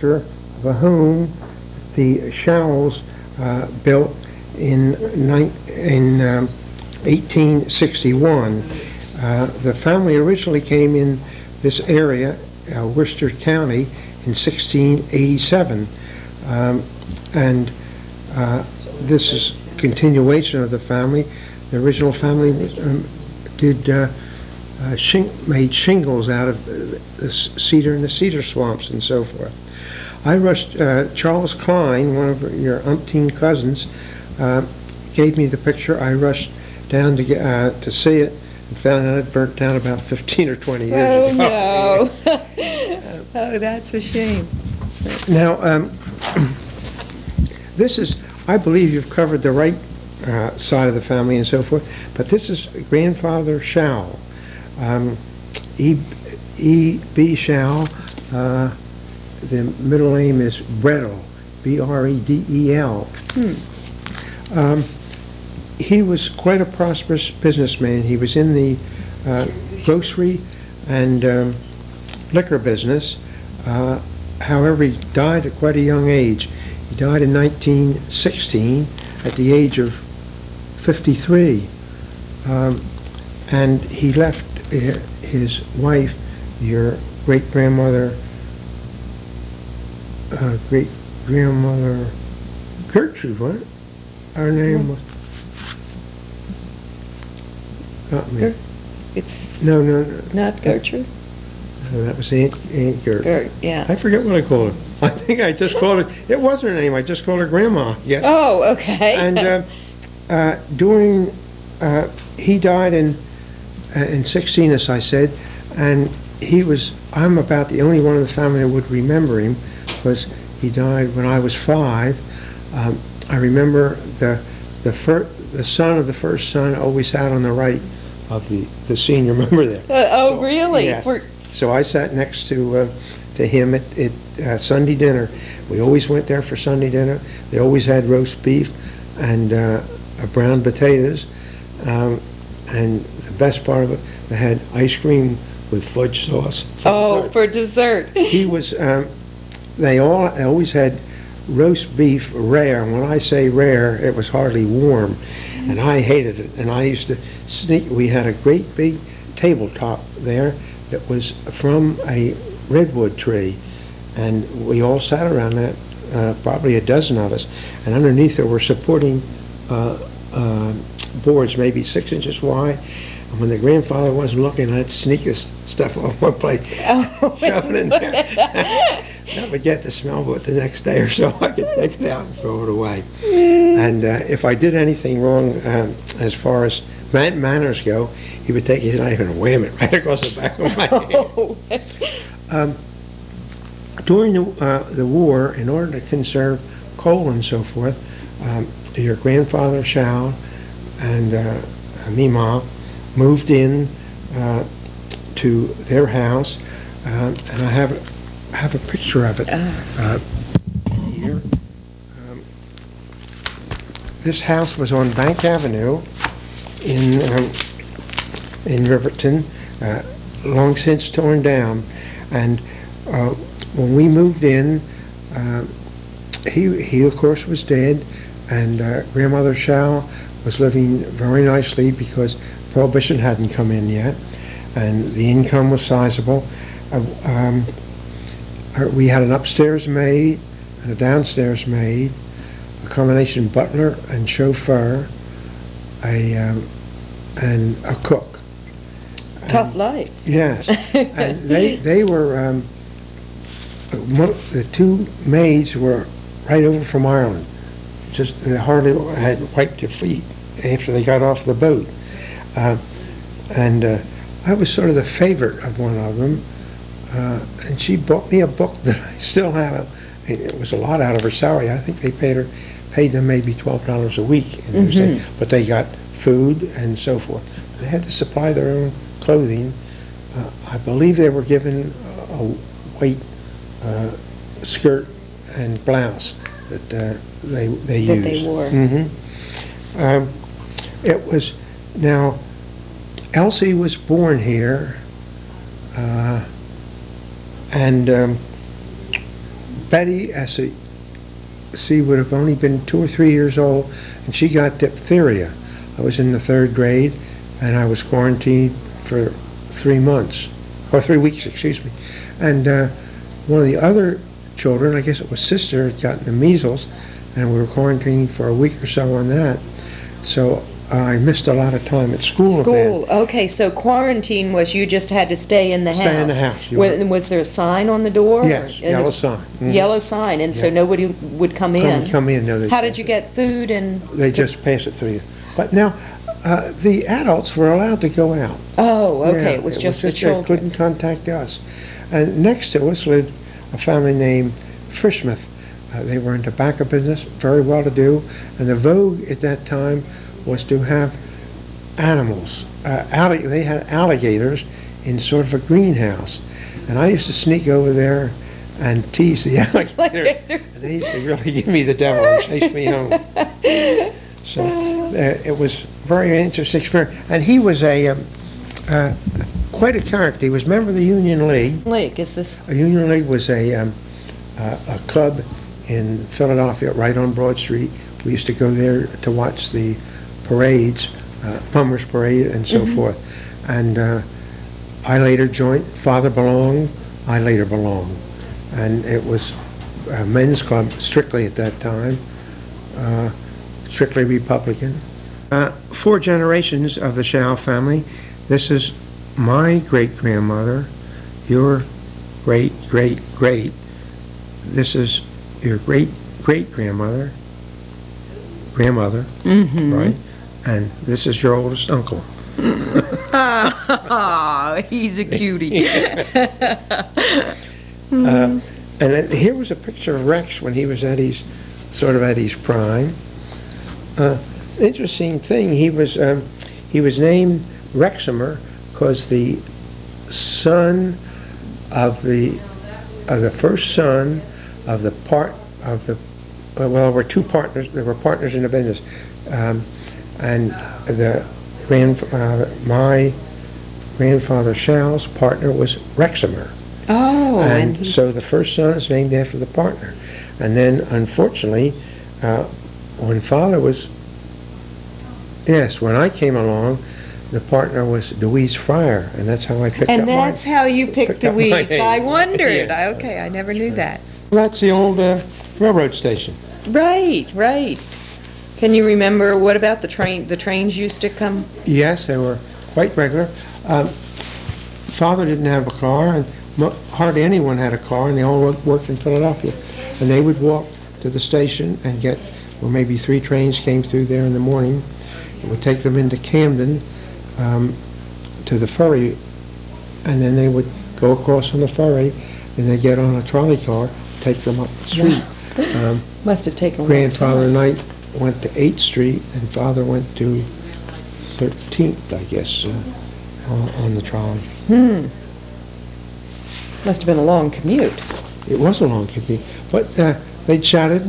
picture of a home the Showells built in 1861. The family originally came in this area, Worcester County, in 1687. And this is continuation of the family. The original family made shingles out of the cedar and the cedar swamps and so forth. I rushed, Charles Klein, one of your umpteen cousins, gave me the picture. I rushed down to see it and found out it burnt down about 15 or 20 years ago. Oh, no. Oh, that's a shame. Now, this is, I believe you've covered the right side of the family and so forth, but this is grandfather Showell. E.B. Showell, the middle name is Bredel, B-R-E-D-E-L. He was quite a prosperous businessman. He was in the grocery and liquor business. However, he died at quite a young age. He died in 1916 at the age of 53. And he left his wife, your great-grandmother Gertrude, what? Her name was... Not me. It's No. not Gertrude? No, that was Aunt Gert. Yeah. I forget what I called her. I think I just called her... It wasn't her name. I just called her Grandma. Yes. Oh, okay. And he died in 16, as I said, and I'm about the only one in the family that would remember him, because he died when I was 5. I remember the son of the first son always sat on the right of the senior member there. Oh, really? Yes. So I sat next to him at Sunday dinner. We always went there for Sunday dinner. They always had roast beef and brown potatoes, and the best part of it, they had ice cream with fudge sauce. For dessert. He was. They always had roast beef rare, and when I say rare, it was hardly warm, and I hated it. And I used to sneak. We had a great big tabletop there that was from a redwood tree, and we all sat around that, probably a dozen of us, and underneath there were supporting boards, maybe 6 inches wide. And when the grandfather wasn't looking, I'd sneak this stuff off one plate, shove it in there. That would get the smell, but the next day or so I could take it out and throw it away. And if I did anything wrong, as far as manners go, he would take his knife and wham it right across the back of my hand. During the war, in order to conserve coal and so forth, your grandfather Shao and Mima moved in to their house, and I have a picture of it here. This house was on Bank Avenue in Riverton, long since torn down. And when we moved in, he of course was dead, and grandmother Shao was living very nicely because Prohibition hadn't come in yet, and the income was sizable. We had an upstairs maid and a downstairs maid, a combination butler and chauffeur, and a cook. Tough life. Yes, and they were the two maids were right over from Ireland. Just they hardly had wiped their feet after they got off the boat, and I was sort of the favorite of one of them. And she bought me a book that I still have. It was a lot out of her salary. I think they paid them maybe $12 a week in those days. But they got food and so forth. They had to supply their own clothing. I believe they were given a white skirt and blouse that they used. That they wore. It was, now, Elsie was born here, and Betty, she would have only been 2 or 3 years old, and she got diphtheria. I was in the 3rd grade, and I was quarantined for 3 months, or 3 weeks, excuse me. And one of the other children, I guess it was sister, had gotten the measles, and we were quarantined for a week or so on that. So I missed a lot of time at school. School. Okay, so quarantine was you just had to stay in the house. Stay in the house. Was there a sign on the door? Yes, yellow sign. Mm-hmm. Yellow sign, and so nobody would come in. Come in. No, How did you get food and? They just pass it through you. But now, the adults were allowed to go out. Oh, okay. Yeah, it was just the children. They couldn't contact us. And next to us lived a family named Frischmuth. They were in tobacco business, very well to do, and the vogue at that time was to have animals. They had alligators in sort of a greenhouse, and I used to sneak over there and tease the alligator, and they used to really give me the devil and chase me home. So it was a very interesting experience, and he was quite a character. He was a member of the Union League. A Union League was a club in Philadelphia, right on Broad Street. We used to go there to watch the parades, Plumbers Parade and so forth. And I later joined, Father belonged, I later belonged. And it was a men's club strictly at that time, strictly Republican. 4 generations of the Shao family. This is my great-grandmother, your great-great-great. This is your great-great-grandmother, right? And this is your oldest uncle. He's a cutie. And here was a picture of Rex when he was at his prime. Interesting thing, he was named Reximer because the son of the first son of the well, there were 2 partners. There were partners in the business, and my grandfather Shao's partner was Reximer. Oh, and so the first son is named after the partner. And then, unfortunately, when when I came along, the partner was Deweese Fryer, and that's how I picked up And that's how you picked Deweese. I wondered. Yeah. Okay, I never knew that. That's the old railroad station. Right. Can you remember, what about the train? The trains used to come? Yes, they were quite regular. Father didn't have a car, and hardly anyone had a car, and they all worked in Philadelphia. And they would walk to the station and maybe 3 trains came through there in the morning. It would take them into Camden to the ferry, and then they would go across on the ferry, and they'd get on a trolley car, take them up the street. Wow. Must have taken a long Grandfather time. and I went to 8th Street, and Father went to 13th, I guess, on the trolley. Must have been a long commute. It was a long commute, but they chatted,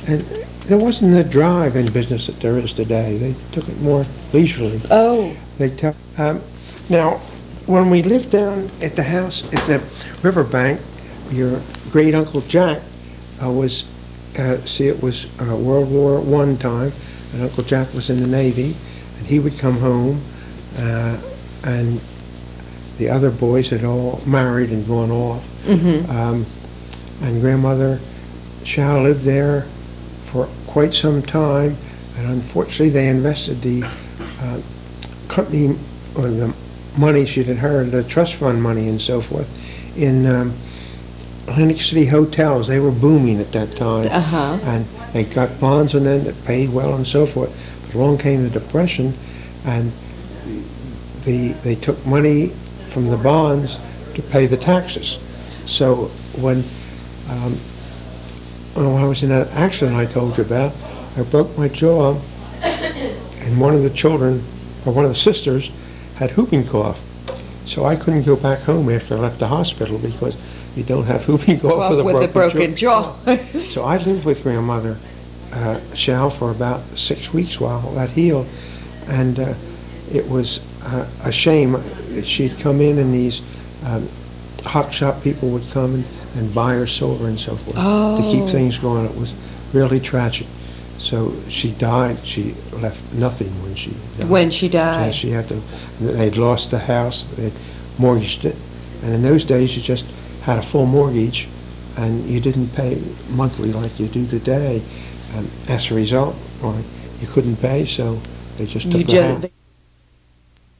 and there wasn't the drive in business that there is today. They took it more leisurely. Oh. Now, when we lived down at the house at the riverbank, your great Uncle Jack was World War I time, and Uncle Jack was in the Navy, and he would come home, and the other boys had all married and gone off. And Grandmother Shao lived there for quite some time, and unfortunately they invested the company, or the money she'd inherited, the trust fund money and so forth, in Atlantic City hotels. They were booming at that time, and they got bonds on them that paid well and so forth. But along came the Depression, and they took money from the bonds to pay the taxes. So when I was in that accident I told you about, I broke my jaw, and one of the children, or one of the sisters, had whooping cough. So I couldn't go back home after I left the hospital because you don't have whooping cough with a broken jaw. So I lived with Grandmother Shao for about 6 weeks while that healed, and it was a shame. She'd come in these hot shop people would come and buy her silver and so forth to keep Oh. things going. It was really tragic. So she died. She left nothing when she died. When she died. Yeah, she had to. They'd lost the house. They'd mortgaged it, and in those days you just had a full mortgage, and you didn't pay monthly like you do today. And as a result, well, you couldn't pay, so they just took the house.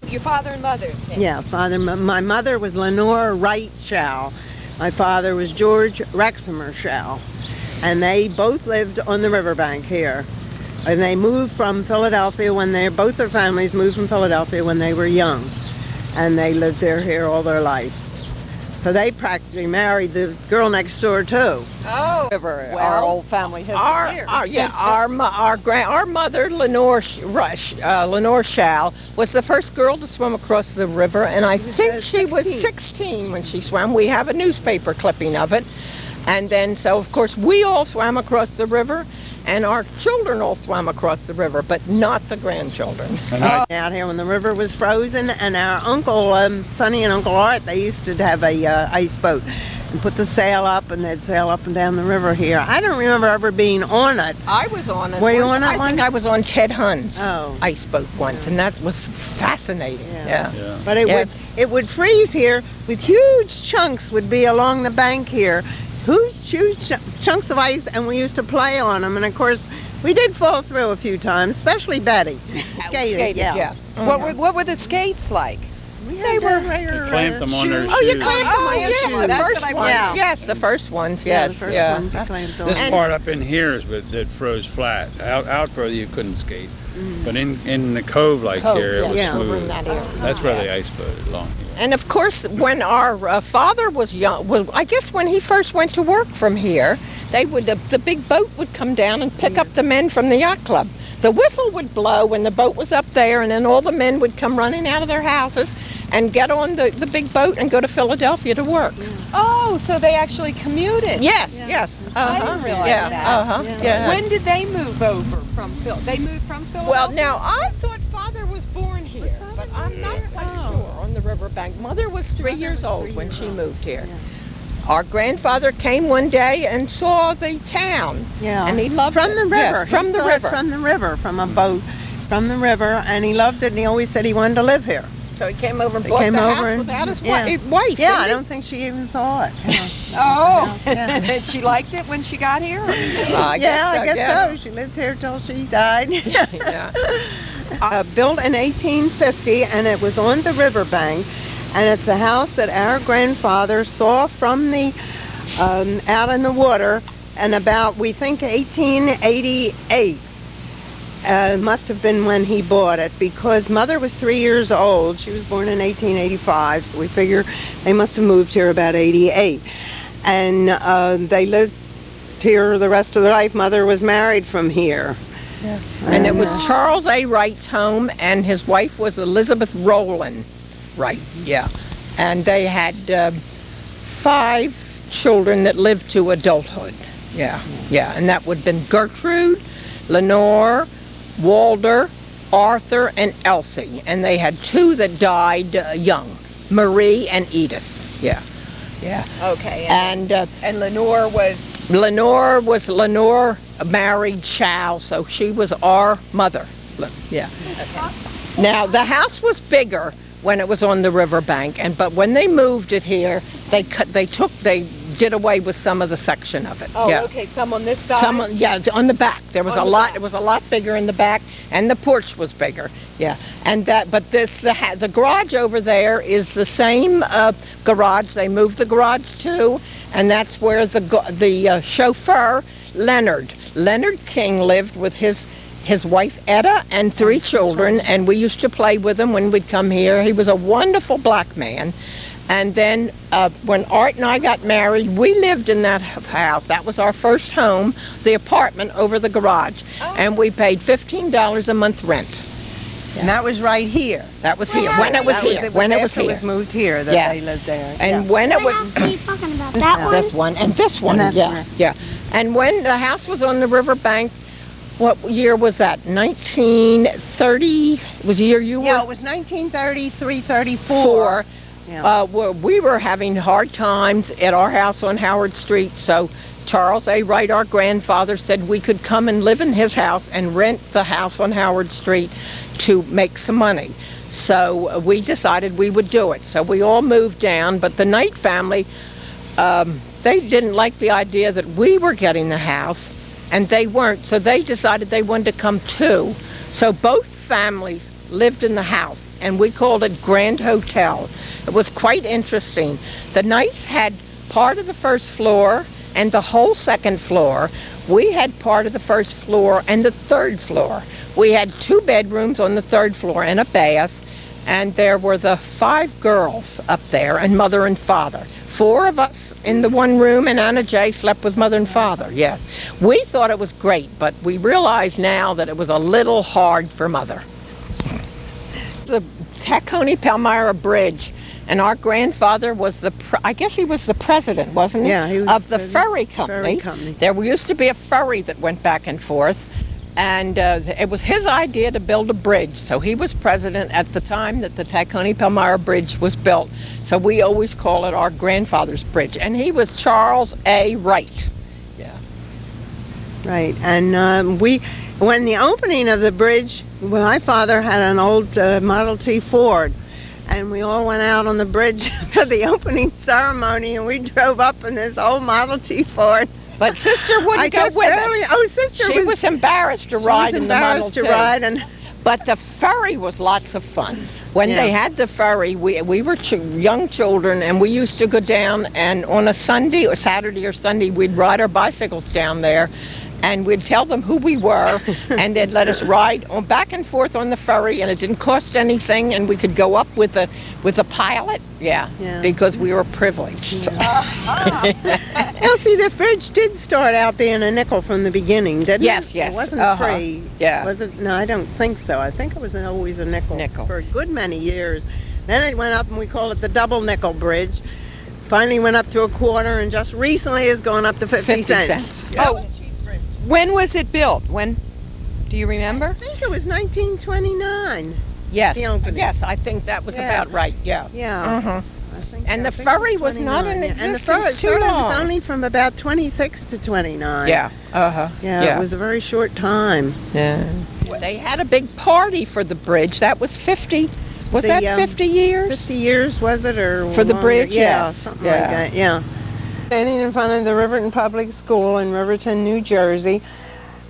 Your father and mother's name? Yeah, my mother was Lenore Wright Schall. My father was George Rexamer Schall. And they both lived on the riverbank here. And they moved from Philadelphia both their families moved from Philadelphia when they were young. And they lived here all their life. So they practically married the girl next door too. Oh, River, our old family history here. Our mother, Lenore Schall, was the first girl to swim across the river, and I think she was 16 when she swam. We have a newspaper clipping of it. And then, so of course, we all swam across the river, and our children all swam across the river, but not the grandchildren. Out here when the river was frozen, and our uncle, Sonny and Uncle Art, they used to have a ice boat and put the sail up, and they'd sail up and down the river here. I don't remember ever being on it. I was on it. Were you once. on it I think once? I was on Ted Hunn's Oh. ice boat once, and that was fascinating. Yeah. But it would freeze here with huge chunks would be along the bank here. Huge chunks of ice, and we used to play on them. And of course, we did fall through a few times, especially Betty. Skated, yeah. What were the skates like? They were Clamped them on their shoes. Oh, you clamped them on your yes, shoes. the That's first what I ones. wanted. Yes, the first ones. Yeah, Yes, the first ones you clamped on. This part up in here is that froze flat. Out further you couldn't skate. But in the cove like here, it was yeah. Over in smooth. that area. That's where the ice boat is along here. And of course, when our father was young, well, I guess when he first went to work from here, the big boat would come down and pick up the men from the yacht club. The whistle would blow when the boat was up there, and then all the men would come running out of their houses and get on the big boat and go to Philadelphia to work. Oh, so they actually commuted. Yes, yes. I didn't realize yeah, that. Yes. When did they move over from Phil? They moved from Philadelphia? Well, now, I thought father was born here, but I'm not quite sure on the riverbank. Mother was 3 years old when she moved here. Our grandfather came one day and saw the town. Yeah. And he loved from it. the river. Yeah, from He the saw it river. From the river, from a boat, from the river, and he loved it. And he always said he wanted to live here. So he came over and He bought came the over house and- without his yeah. wife. Yeah, I didn't don't think she even saw it. Yeah. Oh, Yeah. and she liked it when she got here? he? I I guess yeah. so. She lived here till she died. Yeah. Built in 1850, and it was on the riverbank, and it's the house that our grandfather saw from the out in the water, and about, we think, 1888. Must have been when he bought it, because Mother was 3 years old. She was born in 1885, so we figure they must have moved here about 88. And they lived here the rest of their life. Mother was married from here. And it was Charles A. Wright's home, and his wife was Elizabeth Rowland Wright. Yeah. And they had 5 children that lived to adulthood. Yeah. And that would have been Gertrude, Lenore, Walter, Arthur, and Elsie. And they had 2 that died young, Marie and Edith. Yeah. Okay. And Lenore was... Lenore married Schall, so she was our mother. Yeah. Okay. Now, the house was bigger when it was on the riverbank, but when they moved it here, they did away with some of the section of it. Oh, yeah. okay, some on this side? Yeah, on the back. There was On a the lot. back. It was a lot bigger in the back, and the porch was bigger. Yeah, and the garage over there is the same garage. They moved the garage too, and that's where the chauffeur Leonard King lived with his wife Etta and 3 children, and we used to play with him when we'd come here. He was a wonderful black man. And then when Art and I got married, we lived in that house. That was our first home, the apartment over the garage. Oh. And we paid $15 a month rent. And that was right here. That was here, when it was here, when it was after here. it was moved here that Yeah. they lived there. And when it was, What house are you talking about? That one? this one, and this one, And that's yeah, right. yeah. And when the house was on the riverbank, what year was that? 1930, was the year you were? Yeah, it was 1933, 34. Four. Yeah. We were having hard times at our house on Howard Street, so Charles A. Wright, our grandfather, said we could come and live in his house and rent the house on Howard Street to make some money. So we decided we would do it. So we all moved down, but the Knight family, they didn't like the idea that we were getting the house, and they weren't. So they decided they wanted to come too. So both families lived in the house, and we called it Grand Hotel. It was quite interesting. The Knights had part of the first floor and the whole second floor. We had part of the first floor and the third floor. We had 2 bedrooms on the third floor and a bath, and there were the 5 girls up there, and mother and father. 4 of us in the one room, and Anna J. slept with mother and father, yes. We thought it was great, but we realize now that it was a little hard for mother. The Tacony-Palmyra Bridge, and our grandfather was I guess he was the president, wasn't he? Yeah, he was of the the ferry company. There used to be a ferry that went back and forth, and it was his idea to build a bridge. So he was president at the time that the Tacony-Palmyra Bridge was built. So we always call it our grandfather's bridge, and he was Charles A. Wright. Yeah. Right, and when the opening of the bridge, my father had an old Model T Ford, and we all went out on the bridge for the opening ceremony, and we drove up in this old Model T Ford. But Sister wouldn't go with us. Oh, Sister was embarrassed to ride in the Model T. But the ferry was lots of fun. When they had the ferry, we were young children, and we used to go down, and on a Sunday or Saturday or Sunday, we'd ride our bicycles down there, and we'd tell them who we were, and they'd let us ride back and forth on the ferry, and it didn't cost anything, and we could go up with a pilot, because we were privileged. Elsie, the bridge did start out being a nickel from the beginning, didn't it? Yes. It wasn't free. Yeah. Was it? No, I don't think so. I think it was always a nickel. For a good many years. Then it went up, and we call it the double nickel bridge. Finally went up to a quarter, and just recently has gone up to 50 cents. Yeah. Oh, when was it built? When? Do you remember? I think it was 1929. Yes. The opening. Yes, I think that was about right. Yeah. Yeah. And the ferry was not in existence too long. It was only from about 26 to 29. Yeah. Yeah, it was a very short time. Yeah. They had a big party for the bridge. That was 50. Was that 50 years? 50 years, was it, or for the longer? bridge? Yeah, Yes. something like that. Yeah. Standing in front of the Riverton Public School in Riverton, New Jersey,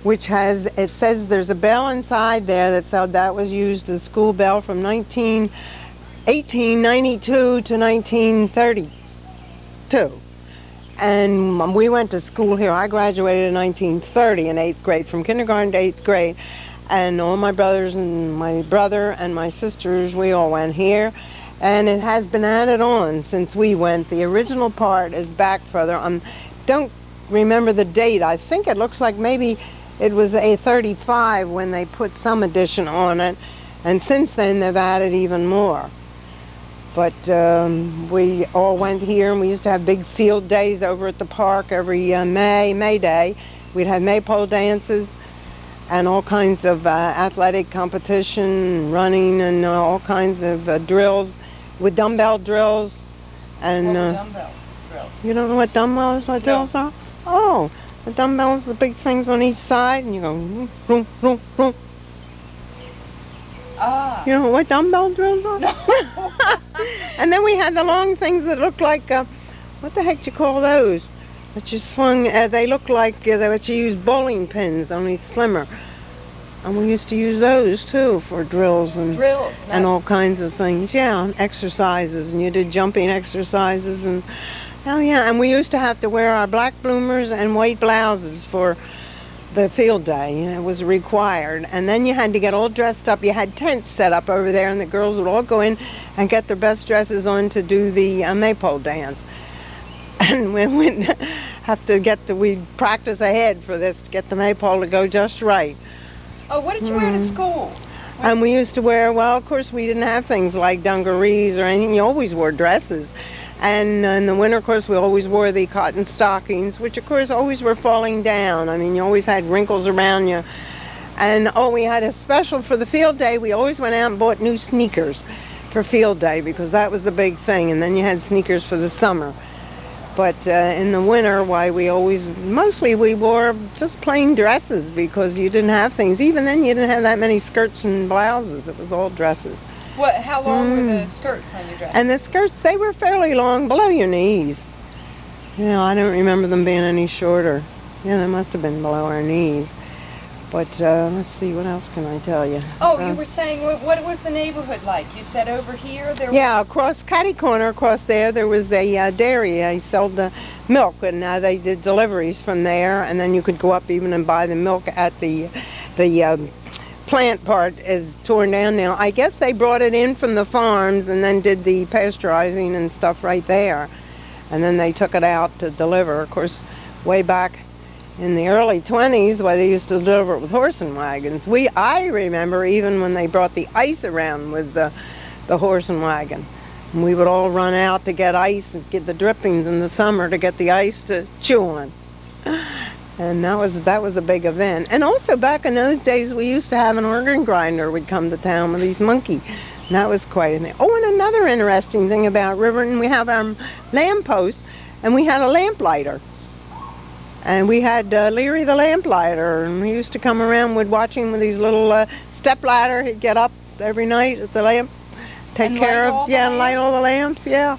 which it says there's a bell inside there that said that was used as school bell from 1892 to 1932. And we went to school here. I graduated in 1930 in 8th grade, from kindergarten to 8th grade. And all my brothers and my brother and my sisters, we all went here. And it has been added on since we went. The original part is back further. Don't remember the date. I think it looks like maybe it was a 35 when they put some addition on it. And since then, they've added even more. But we all went here, and we used to have big field days over at the park every May Day. We'd have maypole dances and all kinds of athletic competition, running, and all kinds of drills with dumbbell drills. And dumbbell drills? You don't know what dumbbells drills are? Oh, the dumbbells, the big things on each side, and you go vroom, vroom, vroom. You know what dumbbell drills are? No. And then we had the long things that looked like, what the heck do you call those? That you swung, they look like what you use bowling pins, only slimmer. And we used to use those too for drills and all kinds of things. Yeah, and exercises, and you did jumping exercises, and and we used to have to wear our black bloomers and white blouses for the field day. It was required. And then you had to get all dressed up. You had tents set up over there, and the girls would all go in and get their best dresses on to do the maypole dance. And we'd have to we'd practice ahead for this to get the maypole to go just right. Oh, what did you wear to school? And we used to wear, well, of course, we didn't have things like dungarees or anything. You always wore dresses. And in the winter, of course, we always wore the cotton stockings, which, of course, always were falling down. I mean, you always had wrinkles around you. And, we had a special for the field day. We always went out and bought new sneakers for field day because that was the big thing, and then you had sneakers for the summer. But in the winter, mostly we wore just plain dresses because you didn't have things. Even then, you didn't have that many skirts and blouses. It was all dresses. How long were the skirts on your dress? And the skirts, they were fairly long, below your knees. I don't remember them being any shorter. Yeah, they must have been below our knees. But let's see, what else can I tell you? You were saying, what was the neighborhood like? You said over here there was... across Catty Corner, across there was a dairy. They sold the milk, and they did deliveries from there. And then you could go up even and buy the milk at the plant part is torn down now. I guess they brought it in from the farms and then did the pasteurizing and stuff right there. And then they took it out to deliver. Of course, way back in the early 20s, where they used to deliver it with horse and wagons. I remember even when they brought the ice around with the horse and wagon. And we would all run out to get ice and get the drippings in the summer to get the ice to chew on. And that was a big event. And also back in those days, we used to have an organ grinder would come to town with these monkey. And that was quite a thing. Oh, and another interesting thing about Riverton, we have our lamppost, and we had a lamplighter. And we had Leary the lamplighter, and we used to come around, would watch him with his little step ladder. He'd get up every night at the lamp, take care of, and light all the lamps, yeah.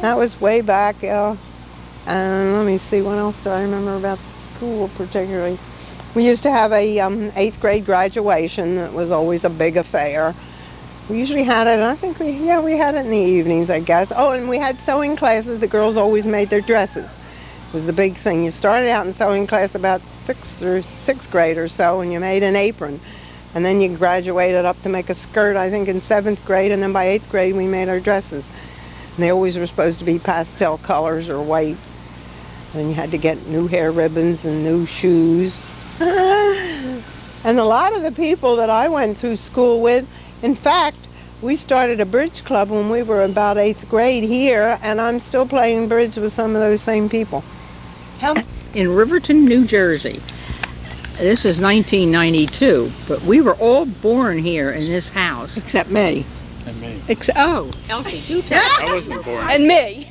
That was way back, yeah. And let me see, what else do I remember about the school particularly? We used to have a 8th grade graduation that was always a big affair. We usually had it, I think we had it in the evenings, I guess. Oh, and we had sewing classes. The girls always made their dresses. Was the big thing. You started out in sewing class about 6th grade or so, and you made an apron. And then you graduated up to make a skirt, I think, in 7th grade, and then by 8th grade we made our dresses. And they always were supposed to be pastel colors or white. And you had to get new hair ribbons and new shoes. And a lot of the people that I went through school with, in fact, we started a bridge club when we were about 8th grade here, and I'm still playing bridge with some of those same people. In Riverton, New Jersey. This is 1992, but we were all born here in this house. Except me. And me. Elsie, do tell. I wasn't born. And me.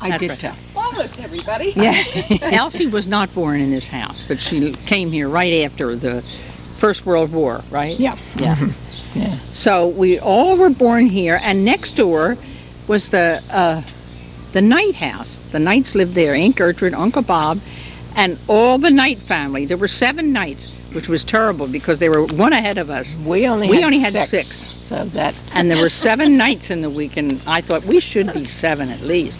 I did right. tell. Almost everybody. Yeah. Elsie was not born in this house, but she came here right after the First World War, right? Yeah. Yeah. Yeah. So we all were born here, and next door was the Knight house. The Knights lived there, Aunt Gertrude, Uncle Bob, and all the Knight family. There were 7 Knights, which was terrible because they were one ahead of us. We only had 6. So that. And there were 7 Knights in the week, and I thought we should be 7 at least.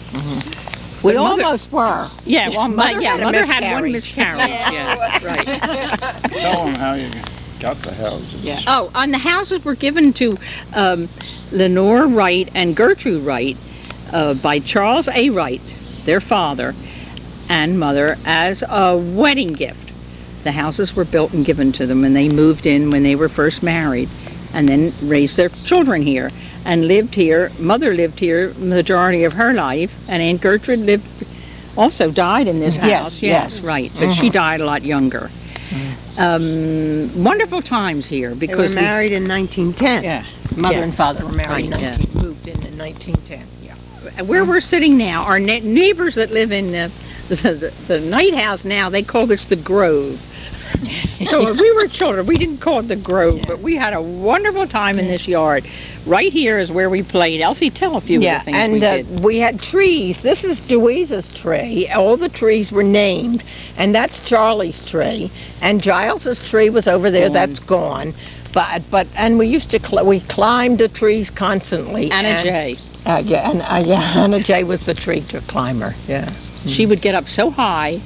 We But Mother- almost were. Yeah, well, Mother had one miscarriage. miscarriage. Yeah, right. Tell them how you got the houses. Yeah. Oh, and the houses were given to Lenore Wright and Gertrude Wright by Charles A. Wright, their father and mother, as a wedding gift. The houses were built and given to them, and they moved in when they were first married, and then raised their children here, and lived here. Mother lived here majority of her life, and Aunt Gertrude also died in this house. Yes, right, but she died a lot younger. Wonderful times here because They were married in 1910. Yeah. Mother Yeah. and father were married in Right, 19, moved in 1910. Yeah. where we're sitting now, our neighbors that live in the Knight house now, they call this the Grove. So when we were children, we didn't call it the Grove, but we had a wonderful time in this yard. Right here is where we played. Elsie, tell a few of the things and we did. we had trees. This is Dewey's tree. All the trees were named, and that's Charlie's tree. And Giles's tree was over there. Gone. That's gone. And we used to we climbed the trees constantly. Anna J. Anna J was the tree climber. Yeah. She would get up so high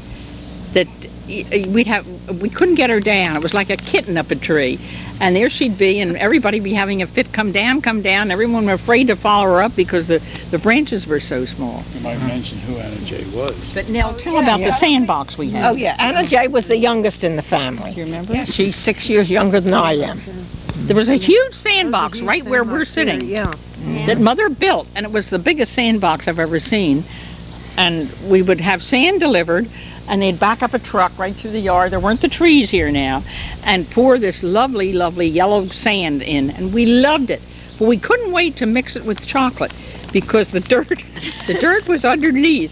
that we couldn't get her down. It was like a kitten up a tree. And there she'd be, and everybody be having a fit, come down. Everyone were afraid to follow her up because the branches were so small. You might mention who Anna J was. But Nell, tell about the sandbox we had. Oh, yeah. Anna J was the youngest in the family. Do you remember? Yeah, she's 6 years younger than I am. There was a huge sandbox right where we're sitting Yeah. that Mother built, and it was the biggest sandbox I've ever seen. And we would have sand delivered, and they'd back up a truck right through the yard. There weren't the trees here now, and pour this lovely, lovely yellow sand in, and we loved it. but we couldn't wait to mix it with chocolate because the dirt was underneath.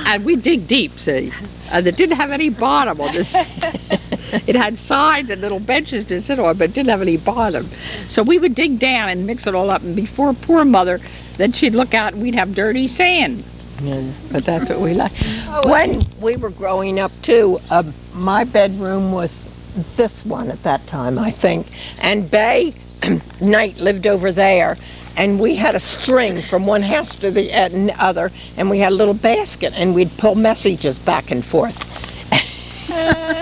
And we dig deep, see, and it didn't have any bottom on this. It had sides and little benches to sit on, but it didn't have any bottom. So we would dig down and mix it all up, and before poor Mother, then she'd look out and we'd have dirty sand. Yeah, but that's what we like. When we were growing up too, my bedroom was this one at that time, I think, and Bay Knight lived over there, and we had a string from one house to the other, and we had a little basket, and we'd pull messages back and forth.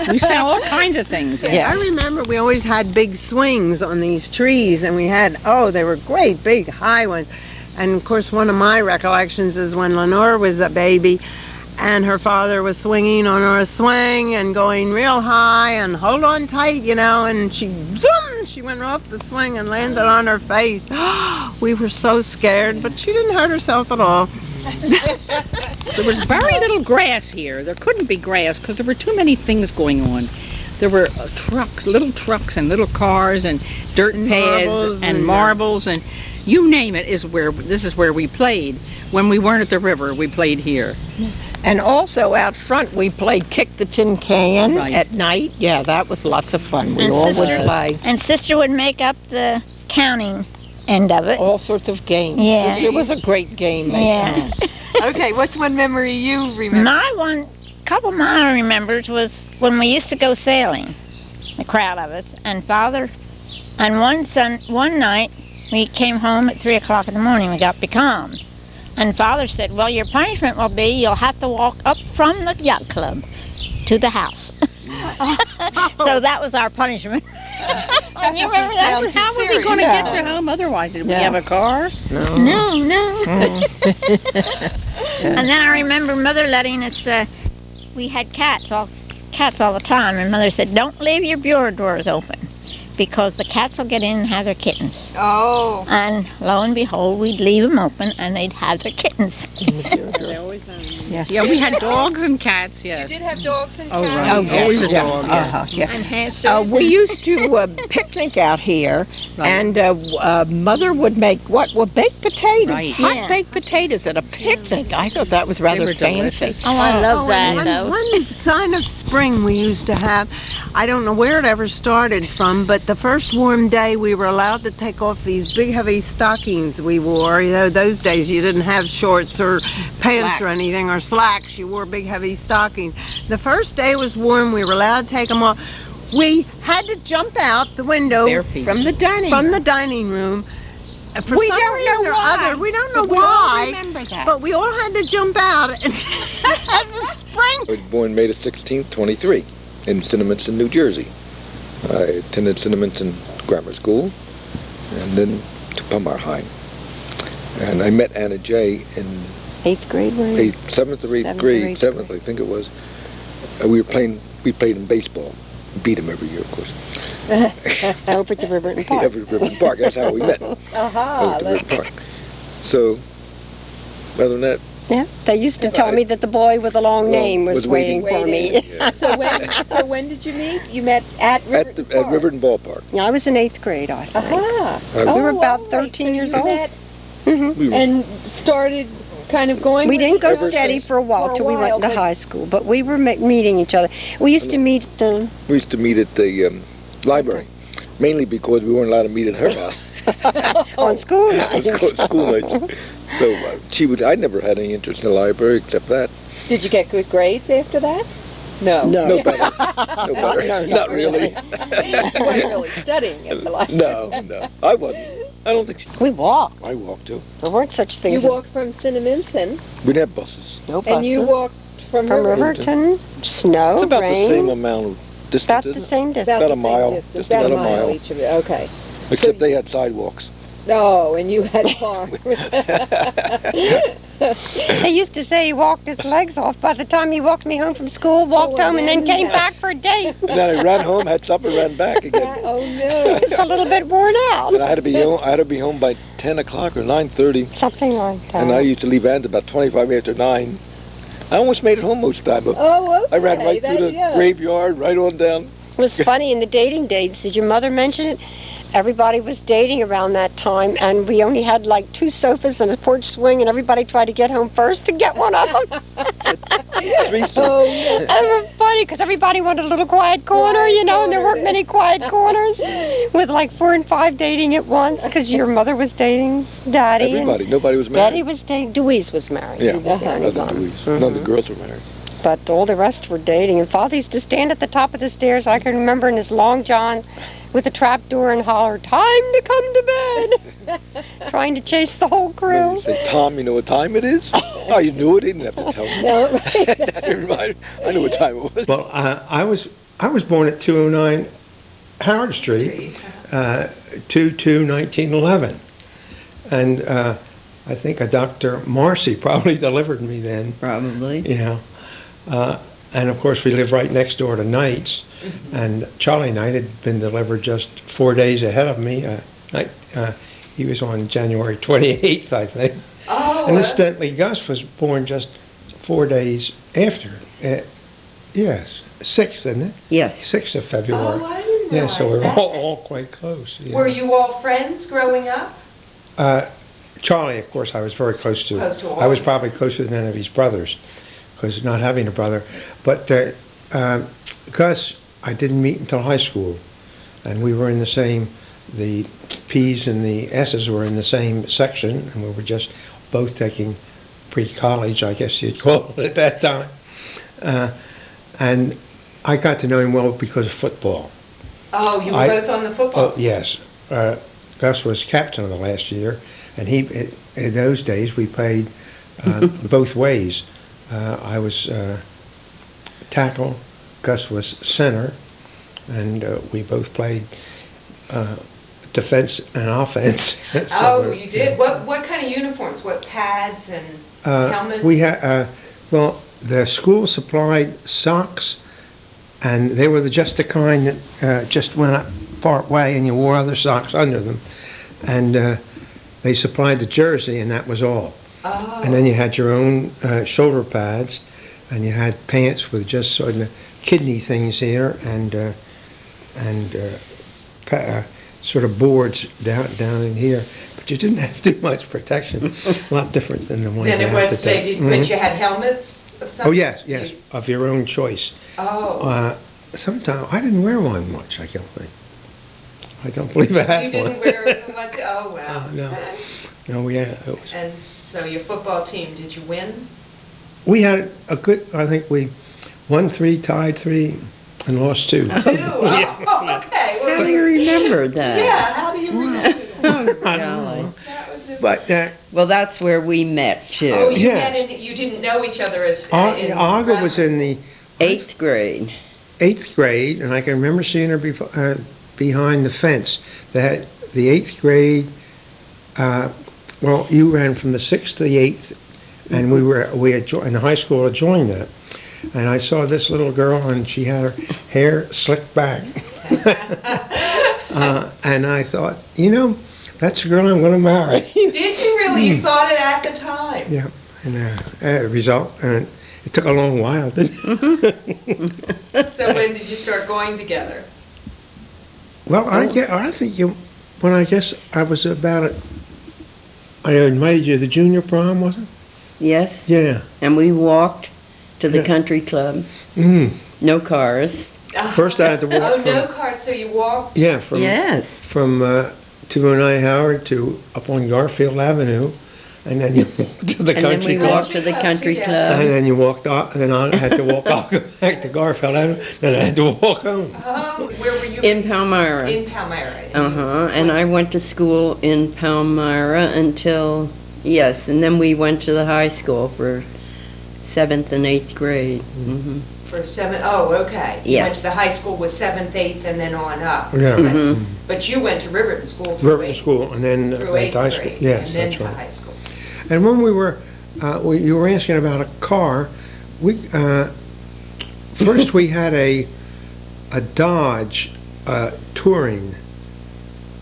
We sent all kinds of things. Yeah. I remember we always had big swings on these trees, and we had, they were great, big, high ones. And of course, one of my recollections is when Lenore was a baby, and her father was swinging on her swing and going real high and hold on tight, and she went off the swing and landed on her face. We were so scared, but she didn't hurt herself at all. There was very little grass here. There couldn't be grass because there were too many things going on. There were little trucks and little cars and dirt paths and marbles and you name it. This is where we played. When we weren't at the river, we played here. And also out front, we played kick the tin can at night. Yeah, that was lots of fun. We all would play. And Sister would make up the counting end of it. All sorts of games. Yeah. It was a great game. Yeah. Okay, what's one memory you remember? Couple of my remembers was when we used to go sailing, a crowd of us, and Father, and one night we came home at 3 o'clock in the morning. We got becalmed, and Father said, "Well, your punishment will be you'll have to walk up from the yacht club to the house." So that was our punishment. And you remember that? How was he going to get you home otherwise? Did we have a car? No. And then I remember Mother letting us. We had cats all the time, and Mother said, "Don't leave your bureau drawers open, because the cats will get in and have their kittens." Oh. And lo and behold, we'd leave them open, and they'd have their kittens. They always had them. Yeah, we had dogs and cats. Yes. You did have dogs and Oh, cats? right. Oh, yes. Always a Yeah. dog. Yeah. And hamsters? We used to picnic out here, and Mother would make baked potatoes, Right. hot Yeah. baked potatoes at a picnic. I thought that was rather were fancy. delicious. Oh, I love that, and though. one sign of spring we used to have, I don't know where it ever started from, but the first warm day we were allowed to take off these big heavy stockings we wore. Those days you didn't have shorts or pants or anything or slacks. You wore big heavy stockings. The first day it was warm, we were allowed to take them off. We had to jump out the window Bare feet. From the dining room. For We some don't reason know or why, other, we don't know but we all why, remember that. but we all had to jump out as the spring. I was born May the 16th, 23, in Cinnaminson, New Jersey. I attended Cinnaminson Grammar School and then to Palmar High. And I met Anna J. in 8th grade, were you? 7th or 8th Seventh or grade, eighth 7th I think it was. We played in baseball. Beat him every year, of course. Over at the Riverton Park. Over at Riverton Park, that's how we met. Over at the Riverton Park. So, other than that, Yeah, they used to tell me that the boy with the long name was waiting for me. Yeah. So when did you meet? You met at Riverton At Riverton Ballpark. Yeah, I was in 8th grade, I think. Aha. We were about all right. 13 So years you old. met Mhm. We were, and started kind of going We with didn't each go other steady for a while for a till we went while, into but- high school, but we were meeting each other. We used to meet at the we used to meet at the library, mainly because we weren't allowed to meet at her house. on school nights. School nights. So I never had any interest in the library except that. Did you get good grades after that? No. No better. No better. No, Not really. You weren't really studying at the library. No. I wasn't. I don't think. We walked. I walked too. There weren't such You things as walked from Cinnaminson, We didn't have buses. no buses. and you walked from From Riverton. Riverton, snow, It's about rain, the same amount of distance. about the isn't it? same distance. About the a same mile, distance, just about about a a mile mile. each of it. Okay. Except they had sidewalks. Oh, and you had farm. They used to say he walked his legs off. By the time he walked me home from school, walked home, and then came back for a day. And then I ran home, had supper, ran back again. Oh no. It's a little bit worn out. And I had to be home by 10 o'clock or 9:30. Something like that. And I used to leave Ann's about 25 after 9. I almost made it home most of the time, but Oh, okay. I ran right through the graveyard, right on down. It was funny in the dating days. Did your mother mention it? everybody was dating around that time, and we only had like 2 sofas and a porch swing, and everybody tried to get home first to get one of them. Oh, And it was funny because everybody wanted a little quiet corner, you know, and there weren't many quiet corners with like 4 and 5 dating at once because your mother was dating Daddy. Everybody. Nobody was Daddy married. was dating, Dewey's was married. Yeah, He was the only other one. Louise. None of the girls were married. But all the rest were dating, and Father used to stand at the top of the stairs, I can remember, in his long john with a trap door and holler, "Time to come to bed!" trying to chase the whole crew. He said, Tom, you know what time it is? Oh, you knew it? He didn't have to tell me. I knew what time it was. Well, I was born at 209 Howard Street, 2/2/1911, and I think a Dr. Marcy probably delivered me then. Probably. Yeah, and of course we lived right next door to Knight's, and Charlie Knight had been delivered just 4 days ahead of me. He was on January 28th, I think. Oh. And incidentally, Gus was born just 4 days after. Yes, 6th, isn't it? Yes. 6th of February. Oh, I didn't Yeah, so realize we're that. all quite close. Yeah. Were you all friends growing up? Charlie, of course, I was very close to. Close to all I was of them. probably closer than any of his brothers, because not having a brother. But Gus, I didn't meet until high school, and we were in the same. The P's and the S's were in the same section, and we were just both taking pre-college, I guess you'd call it at that time. And I got to know him well because of football. Oh, you were both on the football? Oh, yes. Gus was captain of the last year, and in those days we played both ways. I was tackle, Gus was center, and we both played defense and offense. So you did? What kind of uniforms? What pads and helmets? We had, well, the school supplied socks, and they were just the kind that just went up part way, and you wore other socks under them. And they supplied the jersey, and that was all. Oh. And then you had your own shoulder pads, and you had pants with just sort of kidney things here, and sort of boards down in here. But you didn't have too much protection. A lot different than the ones Then you it have was, today. but you had helmets of some Oh, yes, of your own choice. Oh. Sometimes I didn't wear one much, I don't think. I don't believe I had You one. didn't wear it much? Oh, wow. No, it was. And so your football team, did you win? We had a good, I think we won 3, tied 3, and lost 2. 2? Oh, okay. Well, How do you remember that? Yeah, how do you remember that? I don't know. That was it. But Well, that's where we met, too. Oh, you Yes. met and you didn't know each other as in Olga was in the 8th grade. 8th grade, and I can remember seeing her behind the fence. That the 8th grade, well, you ran from the 6th to the 8th, and we had in the high school had joined that. And I saw this little girl, and she had her hair slicked back. And I thought, that's the girl I'm going to marry. Did you really? You thought it at the time? Yeah, and result, and it took a long while, didn't it? So when did you start going together? Well, I think when I guess I was about I invited you to the junior prom, wasn't it? Yes. Yeah. And we walked to the country club. No cars. First I had to walk from... no cars, so you walked? Yeah, from 209 Howard to up on Garfield Avenue, and then you walked to the country club. And then we walked to the country club. And then you walked off, and then I had to walk back to Garfield Avenue, then I had to walk home. Where were you? In Palmyra. In Palmyra. And I went to school in Palmyra until, yes, and then we went to the high school for 7th and 8th grade. For 7th, oh, okay. You Yes. went to the high school with 7th, 8th, and then on up. Yeah. But you went to Riverton School through Riverton 8th. School, and then Through went 8th to high grade, school. Yes, and then that's to right. high school. And when we were, you were asking about a car, we, first we had a Dodge Touring,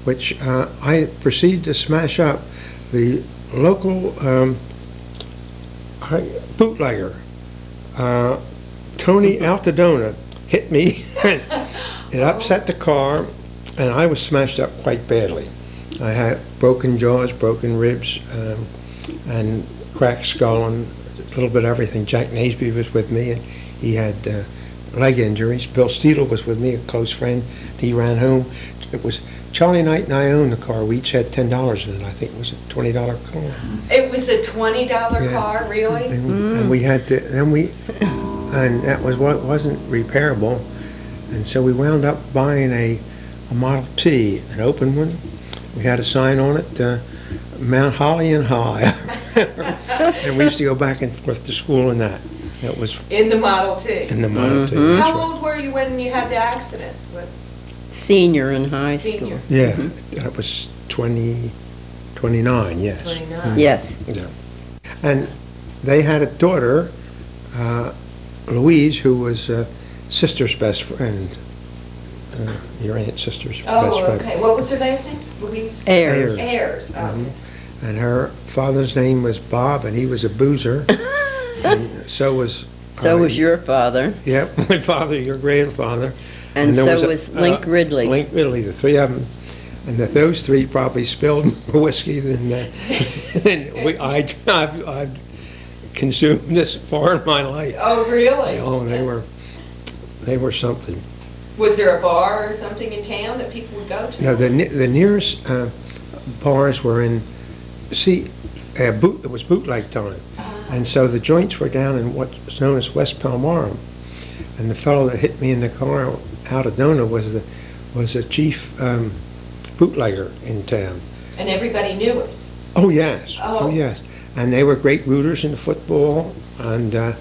which I proceeded to smash up. The local bootlegger, Tony Altadona, hit me. It upset the car, and I was smashed up quite badly. I had broken jaws, broken ribs, and cracked skull, and a little bit of everything. Jack Naseby was with me, and he had leg injuries. Bill Steele was with me, a close friend. He ran home. It was Charlie Knight and I owned the car. We each had $10 in it. I think it was a $20 car. It was a $20 car, really? And we had to, and that was what wasn't repairable. And so we wound up buying a Model T, an open one. We had a sign on it, Mount Holly and High. And we used to go back and forth to school in that. That was In the Model T. in the Model T. That's How right. old were you when you had the accident? Senior in high Senior. school. Yeah, that was 29, yes. 29. Yes. Yeah. And they had a daughter, Louise, who was sister's best friend. Your aunt's sister's best Oh, friend. okay. What was her last name? Louise? Ayers. Ayers. Oh. And her father's name was Bob, and he was a boozer. And so was... So was your father. Yep, my father, your grandfather. And there so was Link Ridley. Link Ridley, the three of them. And those three probably spilled more whiskey than I've consumed this far in my life. Oh, really? Oh, they were something. Was there a bar or something in town that people would go to? No, the nearest bars were in, it was bootleg time. And so the joints were down in what's known as West Palmyra. And the fellow that hit me in the car out of Nona was the chief bootlegger in town. And everybody knew it? Oh, yes. Oh. Yes. And they were great rooters in football. And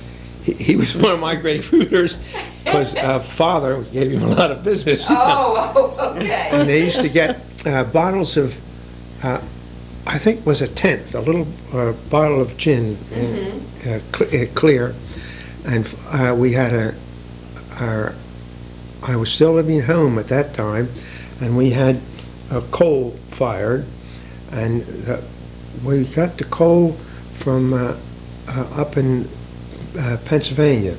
he was one of my great rooters because father gave him a lot of business. Oh, okay. And they used to get bottles of, I think it was a tenth, a little bottle of gin, clear. And we had I was still living home at that time, and we had a coal fired, and we got the coal from up in Pennsylvania,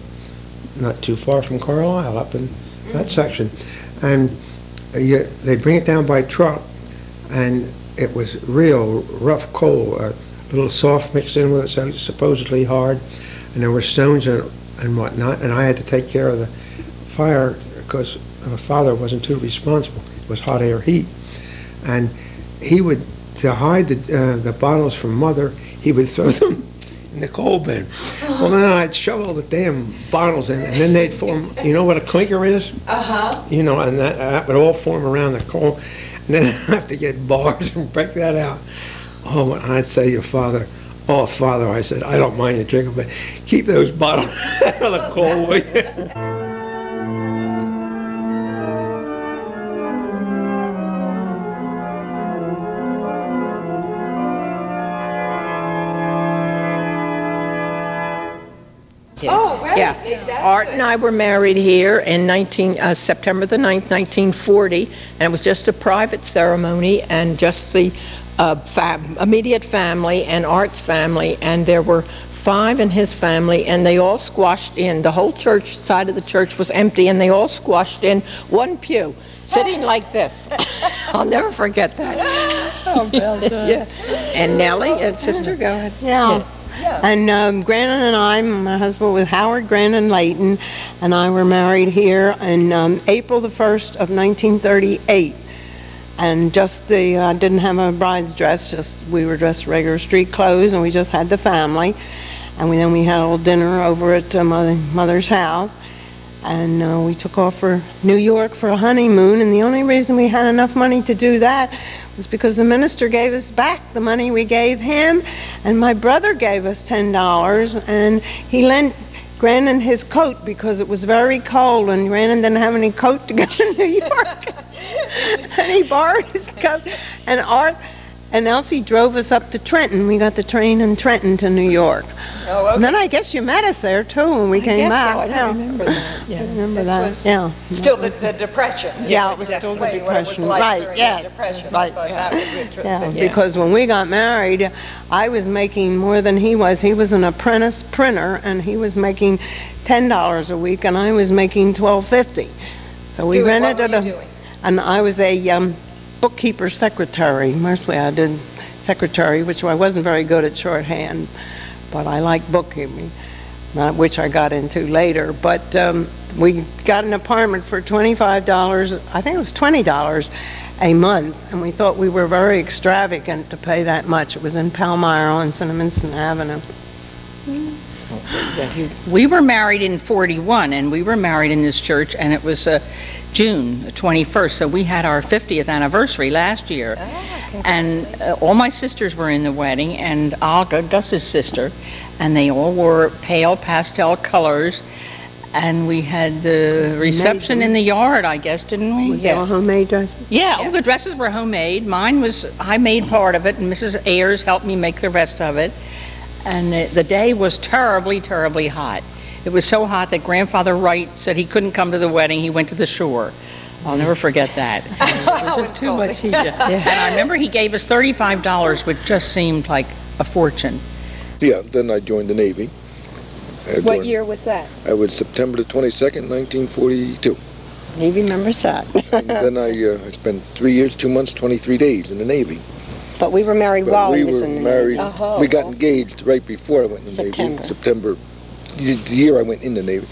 not too far from Carlisle, up in that section. And they bring it down by truck, and it was real rough coal, a little soft mixed in with it, so supposedly hard, and there were stones in it and whatnot, and I had to take care of the fire because father wasn't too responsible. It was hot air heat. And he would, to hide the bottles from mother, he would throw them in the coal bin. Well, then I'd shovel the damn bottles in, and then they'd form, you know what a clinker is? Uh-huh. You know, and that would all form around the coal. And then I'd have to get bars and break that out. Oh, and I'd say to father, oh, father, I said, I don't mind you drinking, but keep those bottles out of the coal, will you? Oh, right. Yeah. Art and I were married here in September the 9th, 1940, and it was just a private ceremony, and just the immediate family and Art's family, and there were 5 in his family, and they all squashed in. The whole church side of the church was empty, and they all squashed in one pew, sitting like this. I'll never forget that. Oh, well done. Yeah. And Nellie, sister, go ahead. Yeah. And Grannon and I, my husband was Howard Grannon Layton, and I were married here in April the 1st of 1938. And just didn't have a bride's dress, just we were dressed regular street clothes, and we just had the family. And then we had a little dinner over at mother's house. And we took off for New York for a honeymoon, and the only reason we had enough money to do that was because the minister gave us back the money we gave him, and my brother gave us $10, and he lent Grannon his coat because it was very cold, and Grannon didn't have any coat to go to New York. And he borrowed his coat, and Art and Elsie drove us up to Trenton. We got the train in Trenton to New York. Oh, okay. And then I guess you met us there too when we came back. I don't remember that. Yeah. Remember This that? was Yeah. still the Depression. Yeah, it was still the Explain what it was Depression. like Right, during yes, the Depression. right. I thought that would be interesting. Yeah, because when we got married, I was making more than he was. He was an apprentice printer, and he was making $10 a week, and I was making $12.50. So we Doing rented what were a you doing? And I was a bookkeeper secretary. Mostly I did secretary, which I wasn't very good at shorthand, but I liked bookkeeping, which I got into later. But we got an apartment for $25, I think it was $20 a month, and we thought we were very extravagant to pay that much. It was in Palmyra on Cinnamonston Avenue. We were married in 41, and we were married in this church, and it was June 21st, so we had our 50th anniversary last year. And all my sisters were in the wedding, and Olga, Gus's sister, and they all wore pale pastel colors, and we had the reception in the yard, I guess, didn't we? Yes. All homemade dresses? Yeah, all the dresses were homemade. Mine was, I made part of it, and Mrs. Ayers helped me make the rest of it. And the day was terribly, terribly hot. It was so hot that Grandfather Wright said he couldn't come to the wedding. He went to the shore. I'll never forget that. It was just too much heat. Yeah. And I remember he gave us $35, which just seemed like a fortune. Yeah, then I joined the Navy. What year was that? I was September the 22nd, 1942. He remembers that. And then I spent 3 years, 2 months, 23 days in the Navy. But we were married while he was in the Navy. We got engaged right before I went in the Navy. September. The year I went in the Navy.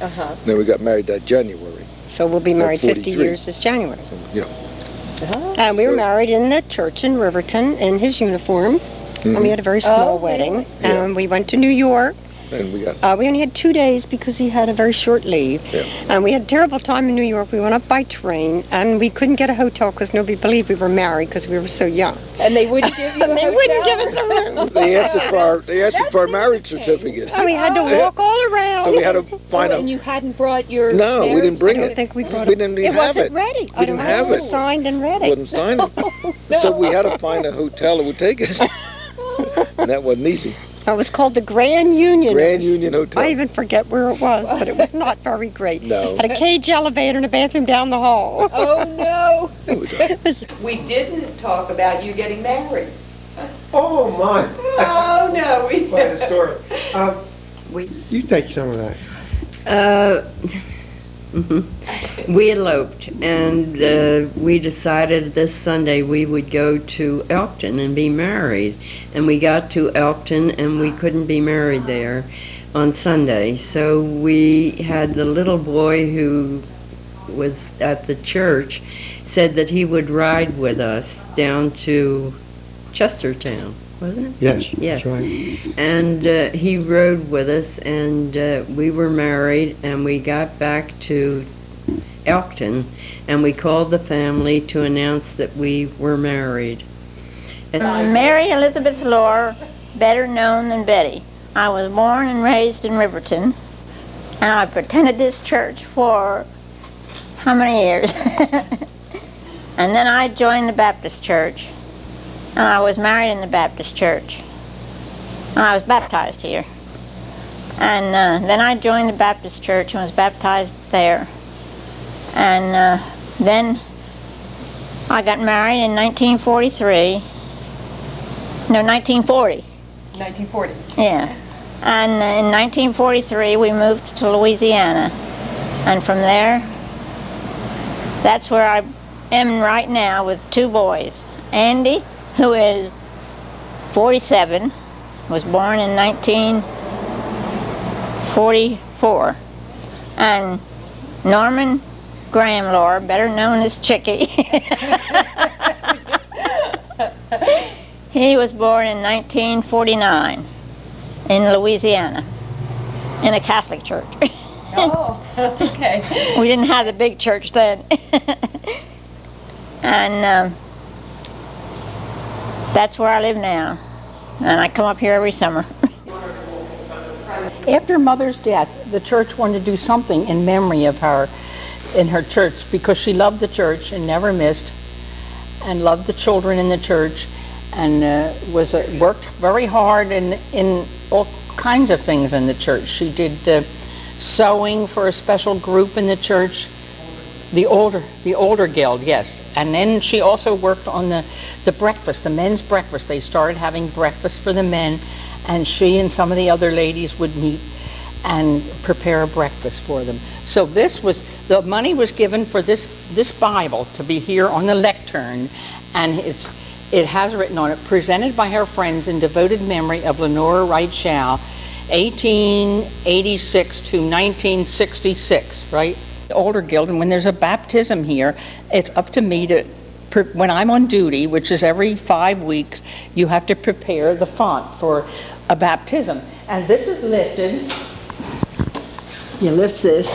Then we got married that January. So we'll be married 50 years this January. Yeah. And we were married in the church in Riverton in his uniform. And we had a very small wedding. And we went to New York. And we only had 2 days because he had a very short leave. Yeah. And we had a terrible time in New York. We went up by train, and we couldn't get a hotel because nobody believed we were married because we were so young. And they wouldn't give you a They wouldn't give us a room. They asked us for our marriage certificate. And we had to walk all around. So we had to find out. And you hadn't brought your No, we didn't bring I it. don't think we brought We it. didn't even It have wasn't it. ready. We didn't have It was it. signed and ready. Wasn't signed. So we had to find a hotel that would take us. And that wasn't easy. It was called the Grand Union. Grand Union Hotel. I even forget where it was, but it was not very great. No. Had a cage elevator and a bathroom down the hall. Oh, no. We didn't talk about you getting married. Oh, my. Oh, no. Quite a story. You take some of that. We eloped, and we decided this Sunday we would go to Elkton and be married. And we got to Elkton, and we couldn't be married there on Sunday. So we had the little boy who was at the church said that he would ride with us down to Chestertown, wasn't it? Yes, Yes. that's right. And he rode with us, and we were married, and we got back to Elkton, and we called the family to announce that we were married. I'm Mary Elizabeth Lohr, better known than Betty. I was born and raised in Riverton, and I've attended this church for how many years? And then I joined the Baptist church, and I was married in the Baptist church. And I was baptized here. And then I joined the Baptist church and was baptized there. And then I got married in 1943. No, 1940. 1940. Yeah. And in 1943 we moved to Louisiana. And from there, that's where I am right now with 2 boys. Andy, who is 47, was born in 1944. And Norman Graham Lohr, better known as Chicky. He was born in 1949 in Louisiana, in a Catholic church. Oh, okay. We didn't have the big church then. And that's where I live now. And I come up here every summer. After Mother's death, the church wanted to do something in memory of her in her church because she loved the church and never missed, and loved the children in the church, and worked very hard in all kinds of things in the church. She did sewing for a special group in the church, the older guild, yes. And then she also worked on the breakfast, the men's breakfast. They started having breakfast for the men, and she and some of the other ladies would meet and prepare a breakfast for them. So the money was given for this Bible to be here on the lectern, and it has written on it, presented by her friends in devoted memory of Lenora Wright Shaw, 1886 to 1966, right? The Older Guild, and when there's a baptism here, it's up to me to, when I'm on duty, which is every 5 weeks, you have to prepare the font for a baptism. And this is lifted. You lift this.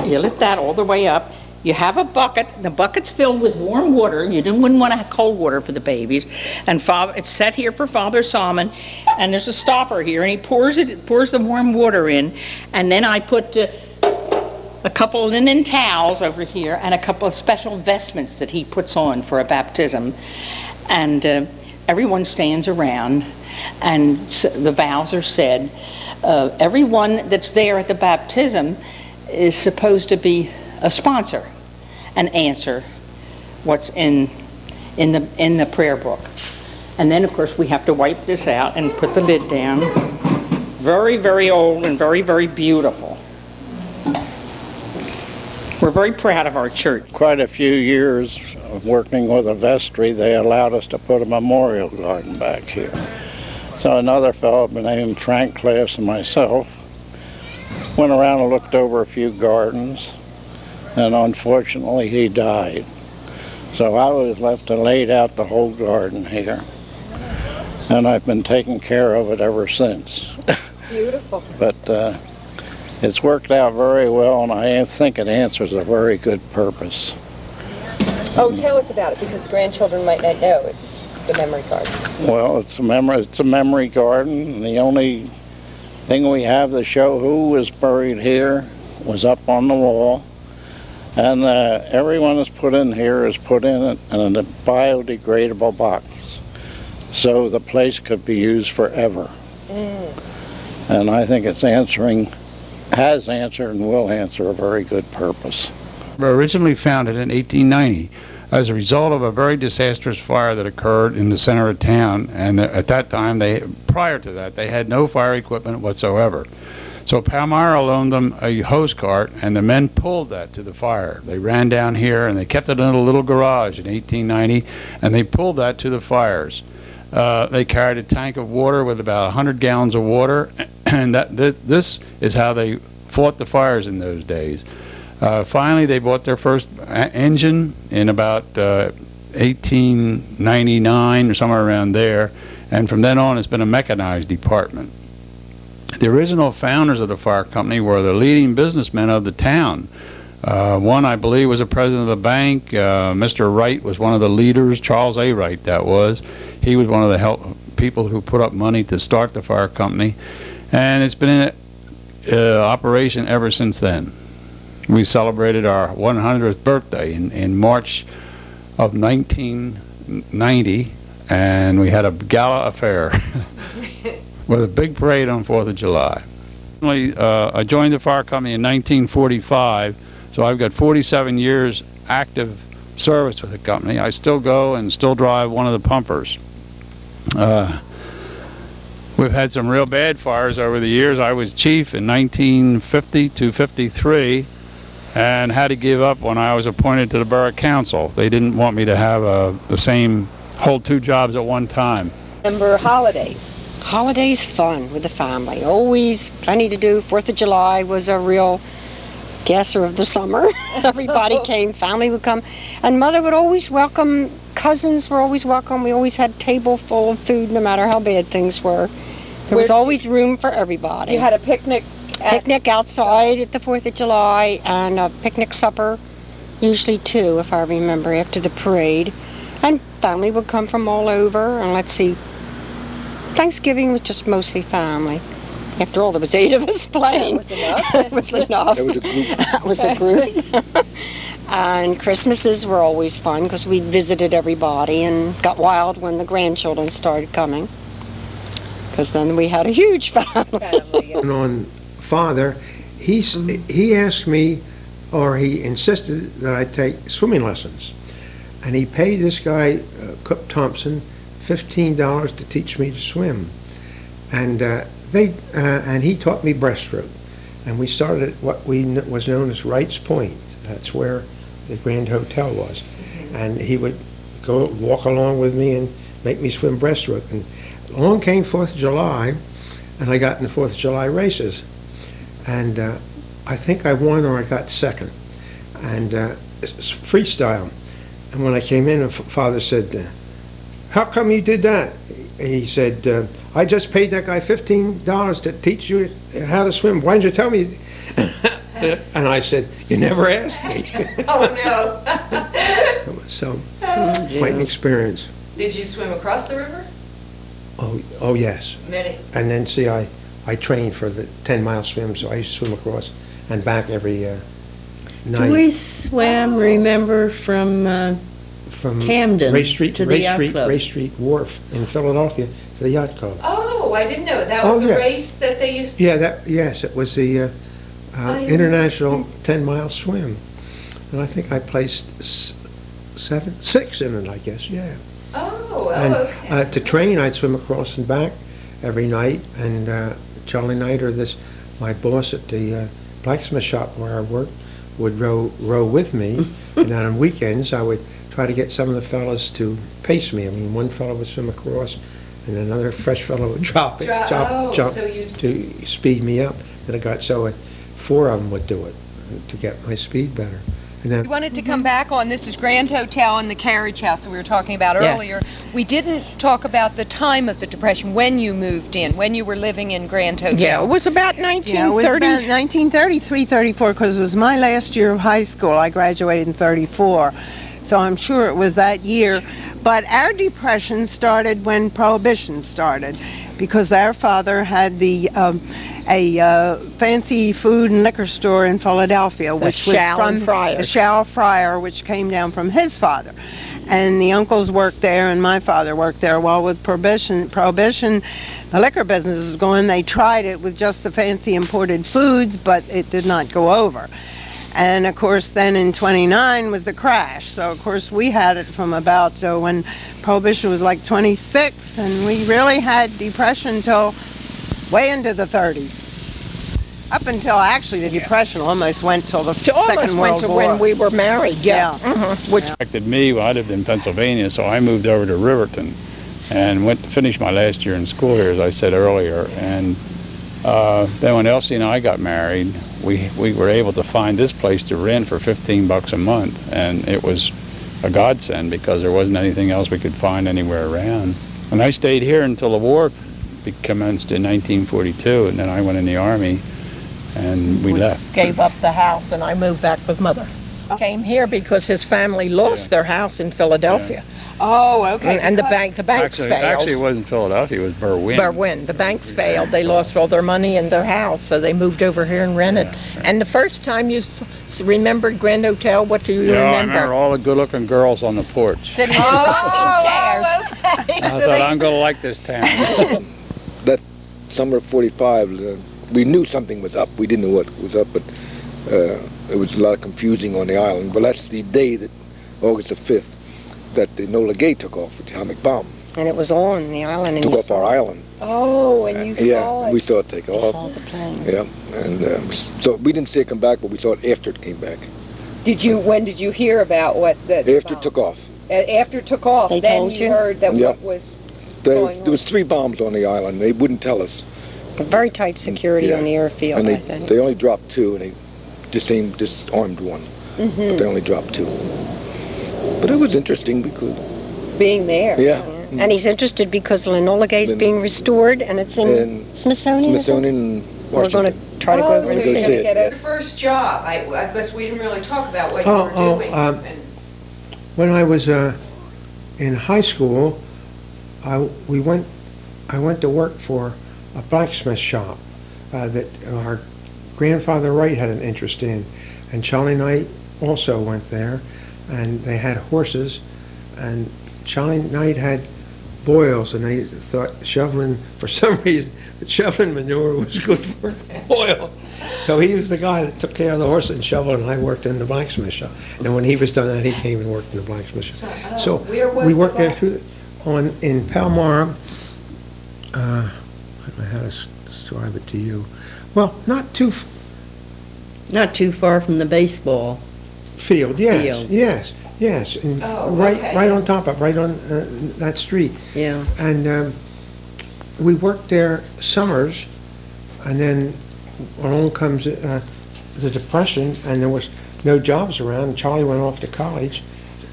You lift that all the way up. You have a bucket. The bucket's filled with warm water. You wouldn't want to have cold water for the babies. And it's set here for Father Salmon. And there's a stopper here, and he pours the warm water in. And then I put a couple linen towels over here and a couple of special vestments that he puts on for a baptism. And everyone stands around, and the vows are said. Everyone that's there at the baptism is supposed to be a sponsor and answer what's in the prayer book. And then, of course, we have to wipe this out and put the lid down. Very, very old and very, very beautiful. We're very proud of our church. Quite a few years of working with a vestry, they allowed us to put a memorial garden back here. So another fellow named Frank Class and myself went around and looked over a few gardens, and unfortunately he died. So I was left to lay out the whole garden here. And I've been taking care of it ever since. It's beautiful. But it's worked out very well, and I think it answers a very good purpose. Oh, tell us about it, because grandchildren might not know. It's the memory garden. Well, it's a memory garden. And the only thing we have to show who was buried here was up on the wall. And everyone that's put in here is put in a biodegradable box, so the place could be used forever. And I think it's has answered and will answer a very good purpose. We were originally founded in 1890 as a result of a very disastrous fire that occurred in the center of town, and at that time, prior to that, they had no fire equipment whatsoever. So Palmyra loaned them a hose cart, and the men pulled that to the fire. They ran down here, and they kept it in a little garage in 1890, and they pulled that to the fires. They carried a tank of water with about 100 gallons of water, and this is how they fought the fires in those days. Finally, they bought their first engine in about 1899 or somewhere around there, and from then on it's been a mechanized department. The original founders of the fire company were the leading businessmen of the town. One, I believe, was a president of the bank. Mr. Wright was one of the leaders. Charles A. Wright, that was. He was one of the people who put up money to start the fire company, and it's been in operation ever since then. We celebrated our 100th birthday in March of 1990, and we had a gala affair with a big parade on 4th of July. I joined the fire company in 1945, so I've got 47 years active service with the company. I still go and still drive one of the pumpers. We've had some real bad fires over the years. I was chief in 1950 to 53 and had to give up when I was appointed to the borough council. They didn't want me to have hold two jobs at one time. Remember holidays? Holidays fun with the family. Always plenty to do. 4th of July was a real gasser of the summer. Everybody came, family would come, and Mother would always welcome. Cousins were always welcome. We always had a table full of food, no matter how bad things were. There was always room for everybody. You had a picnic? Picnic outside at the 4th of July, and a picnic supper, usually 2, if I remember, after the parade. And family would come from all over, and let's see, Thanksgiving was just mostly family. After all, there was 8 of us playing. That was enough. That was enough. That was a group. That was a group. And Christmases were always fun because we visited everybody and got wild when the grandchildren started coming. Because then we had a huge family. And on Father, he asked me, or he insisted that I take swimming lessons. And he paid this guy, Cook Thompson, $15 to teach me to swim. and and he taught me breaststroke, and we started at what was known as Wright's Point. That's where the Grand Hotel was, and he would walk along with me and make me swim breaststroke. And along came 4th of July, and I got in the 4th of July races, and I think I won or I got second, and it's freestyle. And when I came in, Father said, "How come you did that?" He said, "I just paid that guy $15 to teach you how to swim. Why didn't you tell me?" And I said, "You never asked me." Oh, no. So, quite an experience. Did you swim across the river? Oh yes. Many. And then, see, I trained for the 10-mile swim, so I used to swim across and back every night. We swam, remember, from Camden Race Street to the yacht club. Race Street Wharf in Philadelphia to the yacht club. Oh, I didn't know. That was the yeah. race that they used to... Yeah, yes, it was the international 10-mile swim, and I think I placed 6 in it, I guess. Yeah. And okay. to train, I'd swim across and back every night, and Charlie Knight, or my boss at the blacksmith shop where I worked, would row with me, and then on weekends I would try to get some of the fellas to pace me. I mean, one fellow would swim across, and another fresh fellow would jump so to speed me up. And I got 4 of them would do it to get my speed better. And then, We wanted to come back on, this is Grand Hotel and the carriage house that we were talking about earlier. We didn't talk about the time of the Depression, when you moved in, when you were living in Grand Hotel. Yeah, it was about 1930. Yeah, it was about 1933, 34, because it was my last year of high school. I graduated in 34, so I'm sure it was that year. But our depression started when Prohibition started, because our father had a fancy food and liquor store in Philadelphia, which was from the Shall Fryer, which came down from his father. And the uncles worked there, and my father worked there. Well, with Prohibition, the liquor business was going. They tried it with just the fancy imported foods, but it did not go over. And of course, then in '29 was the crash. So of course, we had it from about when Prohibition was like 26, and we really had depression till way into the 30s. Up until actually the Depression almost went till the Second World War. When we were married, yeah. Which affected me. Well, I lived in Pennsylvania, so I moved over to Riverton and went to finish my last year in school here, as I said earlier. And then when Elsie and I got married, we were able to find this place to rent for $15 a month, and it was a godsend because there wasn't anything else we could find anywhere around. And I stayed here until the war commenced in 1942, and then I went in the Army, and we left. Gave up the house, and I moved back with Mother. Came here because his family lost their house in Philadelphia. Oh, okay. And the banks failed. Actually, it wasn't Philadelphia, it was Berwyn. Berwyn. The banks failed. They lost all their money and their house, so they moved over here and rented. And the first time you remembered Grand Hotel, what do you remember? I remember all the good-looking girls on the porch. Sitting in the chairs. I thought, I'm going to like this town. That summer of '45, we knew something was up. We didn't know what was up, but it was a lot of confusing on the island. But that's the day, that August the 5th, that the Enola Gay took off with the atomic bomb. And it was on the island. And took off our island. Oh, and you saw it. Yeah, we saw it take off. Saw the plane. Yeah, and so we didn't see it come back, but we saw it after it came back. When did you hear about what that? After it took off. After it took off, They then told you you? heard that Yeah. what was There going on. was 3 bombs on the island. They wouldn't tell us. Very tight security Yeah. on the airfield, And I think. they only dropped 2, and they disarmed one. But they only dropped 2. But it was interesting because... Being there. Yeah. And he's interested because Enola Gay is being restored, and it's in Smithsonian. Smithsonian and We're Washington. going to try to go over and Go see see it. it. Your first job, I guess we didn't really talk about what you were doing. When I was in high school, I went to work for a blacksmith shop that our grandfather Wright had an interest in, and Charlie Knight also went there, and they had horses, and Charlie Knight had boils, and they thought shoveling, for some reason, that shoveling manure was good for oil. So he was the guy that took care of the horse and shoveled, and I worked in the blacksmith shop. And when he was done that, he came and worked in the blacksmith shop. So we worked there in Palmyra. know how to describe it to you. Well, not too Not too far from the baseball. field, yes, Field. yes, and Oh, right, okay. right on top of, right on that street. Yeah. And we worked there summers, and then along comes the Depression, and there was no jobs around, and Charlie went off to college,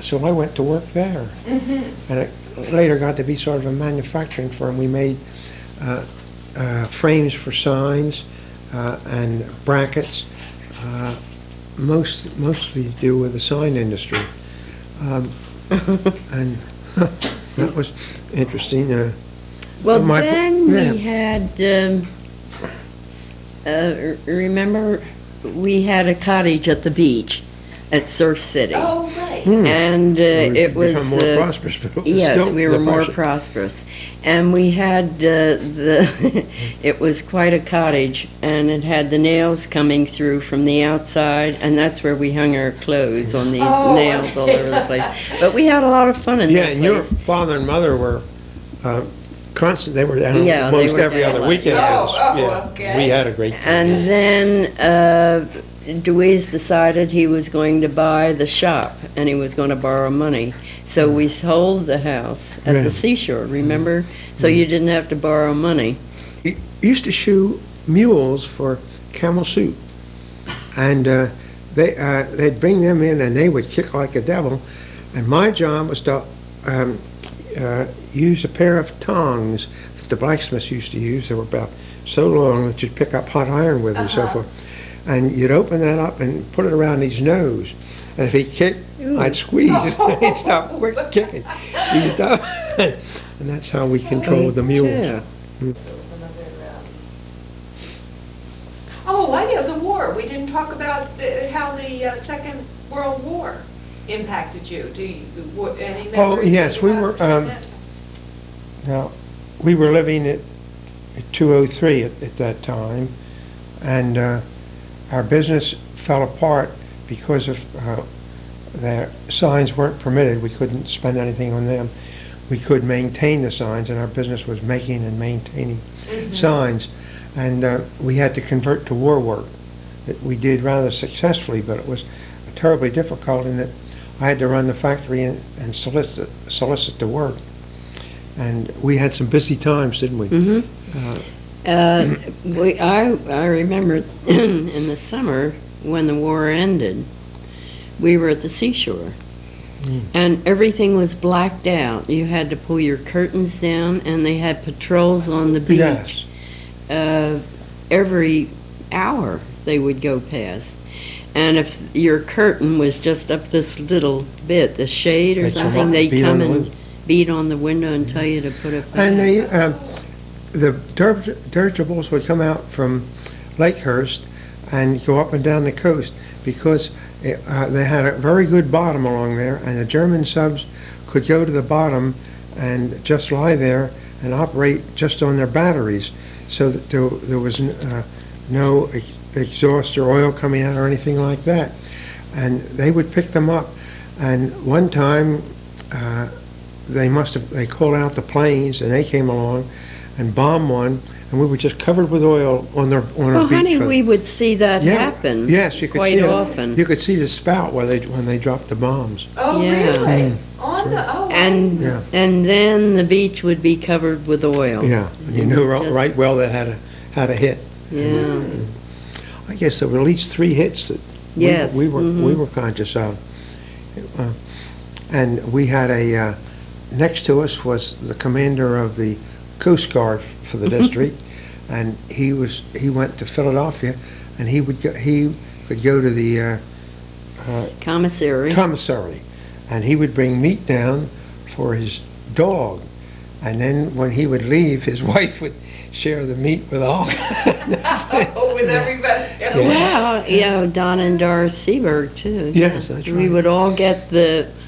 so I went to work there. And it later got to be sort of a manufacturing firm. We made frames for signs and brackets, mostly to do with the sign industry. And that was interesting. Well, My- then yeah. we had, remember, we had a cottage at the beach at Surf City. Oh, right. And it was... become more prosperous, but it was Yes, still we were more Depression. prosperous. And we had it was quite a cottage, and it had the nails coming through from the outside, and that's where we hung our clothes, on these Oh, nails all over the place. But we had a lot of fun in Yeah, that and your place. father and mother were constant. They were down Yeah, they almost were every down other like weekend. that. with us. Oh, Yeah, okay. we had a great time. And then Dewey's decided he was going to buy the shop, and he was going to borrow money. So we sold the house at Yeah. the seashore, remember? So you didn't have to borrow money. We used to shoe mules for Camel Soup, and they'd bring them in, and they would kick like a devil. And my job was to use a pair of tongs that the blacksmiths used to use. They were about so long that you'd pick up hot iron with and so forth. And you'd open that up and put it around his nose. And if he kicked, I'd squeeze. He'd stop quick kicking. He'd stop. And that's how we controlled the mules. Yeah. Oh, I know, the war. We didn't talk about how the Second World War impacted you. Do you, any memories? Oh, yes, that you we have were, during that? Now, we were living at 203 at that time, and our business fell apart because of the signs weren't permitted. We couldn't spend anything on them. We could maintain the signs, and our business was making and maintaining signs. And we had to convert to war work. We did rather successfully, but it was terribly difficult in that I had to run the factory and solicit the work. And we had some busy times, didn't we? I remember in the summer when the war ended, we were at the seashore, and everything was blacked out. You had to pull your curtains down, and they had patrols on the beach. Yes. Every hour they would go past. And if your curtain was just up this little bit, the shade or They'd come something, up, they'd beat on come the and window. beat on the window and tell you to put it back. And the dirigibles would come out from Lakehurst and go up and down the coast because they had a very good bottom along there, and the German subs could go to the bottom and just lie there and operate just on their batteries, so that there was no exhaust or oil coming out or anything like that. And they would pick them up. And one time they called out the planes, and they came along and bombed one, and we were just covered with oil on our Well, beach. honey, we would see that Yeah. happen. Yes, you could quite see it. often. You could see the spout when they dropped the bombs. Oh, Yeah. really? On the, oh. And Yeah. and then the beach would be covered with oil. Yeah, and you knew right well that had a hit. Yeah. I guess there were at least 3 hits that Yes, we were conscious of. And we had next to us was the commander of the Coast Guard for the district, and he went to Philadelphia, and he could go to the Commissary. commissary, and he would bring meat down for his dog, and then when he would leave, his wife would share the meat with all. Oh, with everybody. Well, Don and Doris Seberg too. Yes, that's right. We would all get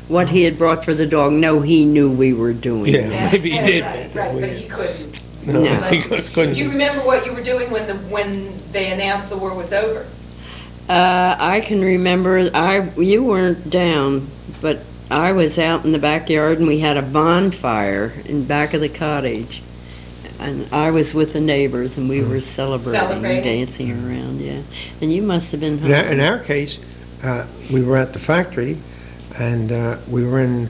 what he had brought for the dog. No, he knew we were doing Yeah, that. maybe he did. Right, but he couldn't. No, No. he couldn't. Do you remember what you were doing when they announced the war was over? I can remember. You weren't down, but I was out in the backyard, and we had a bonfire in back of the cottage. And I was with the neighbors, and we were celebrating, Celebrating. dancing around, yeah. And you must have been In our, home. in our case, we were at the factory, and we were in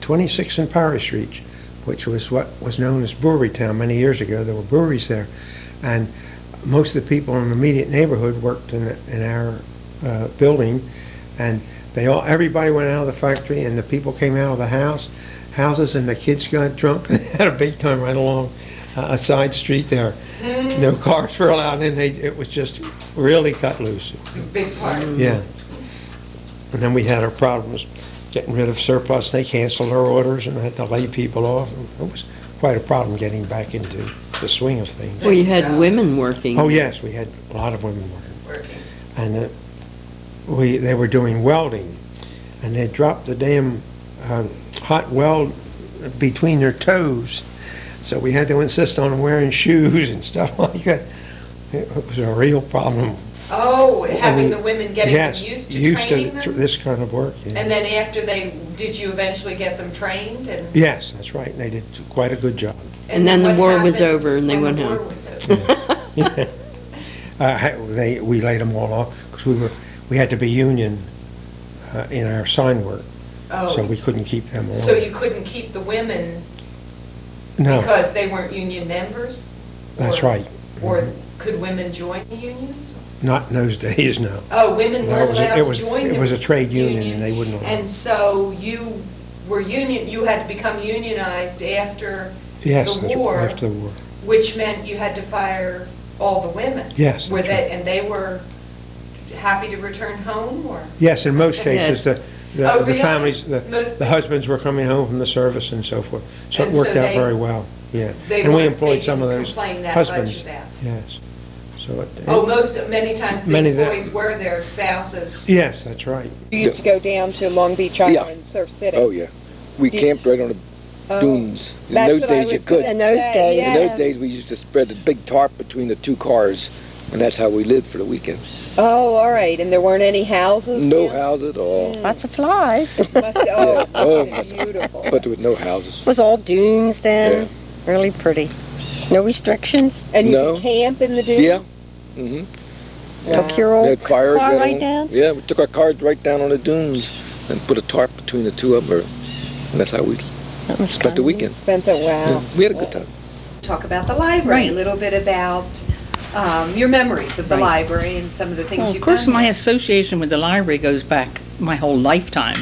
26 and Parry Street, which was what was known as Brewery Town many years ago. There were breweries there, and most of the people in the immediate neighborhood worked in our building, and everybody went out of the factory, and the people came out of the houses, and the kids got drunk. They had a big time right along a side street there. No cars were allowed in. It was just really cut loose. It's a big part. Yeah. And then we had our problems getting rid of surplus. They canceled our orders and had to lay people off. It was quite a problem getting back into the swing of things. Well, you had women working. Oh, yes, we had a lot of women working. And they were doing welding, and they dropped the damn hot weld between their toes. So we had to insist on wearing shoes and stuff like that. It was a real problem. Oh, having the women getting Yes, used to training them? this kind of work. Yeah. And then after did you eventually get them trained? And Yes, that's right. They did quite a good job. And then the what war was happened over and they when went the home. war was over? We laid them all off because we had to be union in our sign work, so we couldn't keep them on. So you couldn't keep the women No, because they weren't union members? that's Or- right. Or could women join the unions? Not in those days, no. Oh, women No, weren't allowed to join it the was a trade union, and they wouldn't allow. And so you had to become unionized after Yes, the that's war, right, after the war. which meant you had to fire all the women. Yes, Were that's right. and they were happy to return home, or? Yes, in most cases, Oh, the really? families, Most- the husbands were coming home from the service and so forth. So it And so worked out they- very well, yeah. They And we weren't- employed they some of didn't those complain that much husbands. about. Yes. So Many times the Many of the- employees were their spouses. yes, that's right. You used to go down to Long Beach Island and Surf City. Oh, yeah. We Did- camped right on the Oh. dunes. In That's those what I days, you was could. gonna In those say, days. In yes. those days, we used to spread a big tarp between the two cars, and that's how we lived for the weekend. Oh, all right. And there weren't any houses? No down? house at all. Lots of flies. It Must, oh, Oh, it must have been beautiful. But there was no houses. was all dunes then. Really pretty. No restrictions. And you No. could camp in the dunes? Yeah. Mm-hmm. Took your We old had cars car right right on- down. Yeah, we took our cars right down on the dunes and put a tarp between the two of them, and that's how we That was spent the fun. weekend. Spent a wow. Yeah, we had a good time. Talk about the library, Right. a little bit about your memories of the Right. library and some of the things Well, you've of course, done my there. association with the library goes back my whole lifetime,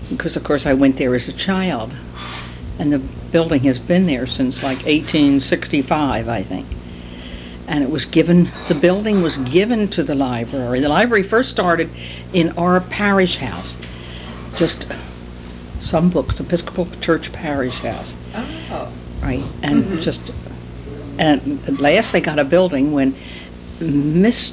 because of course I went there as a child, and the building has been there since like 1865, I think. And the building was given to the library. The library first started in our parish house, just some books, Episcopal Church Parish House. Oh. Right, and and at last they got a building when Miss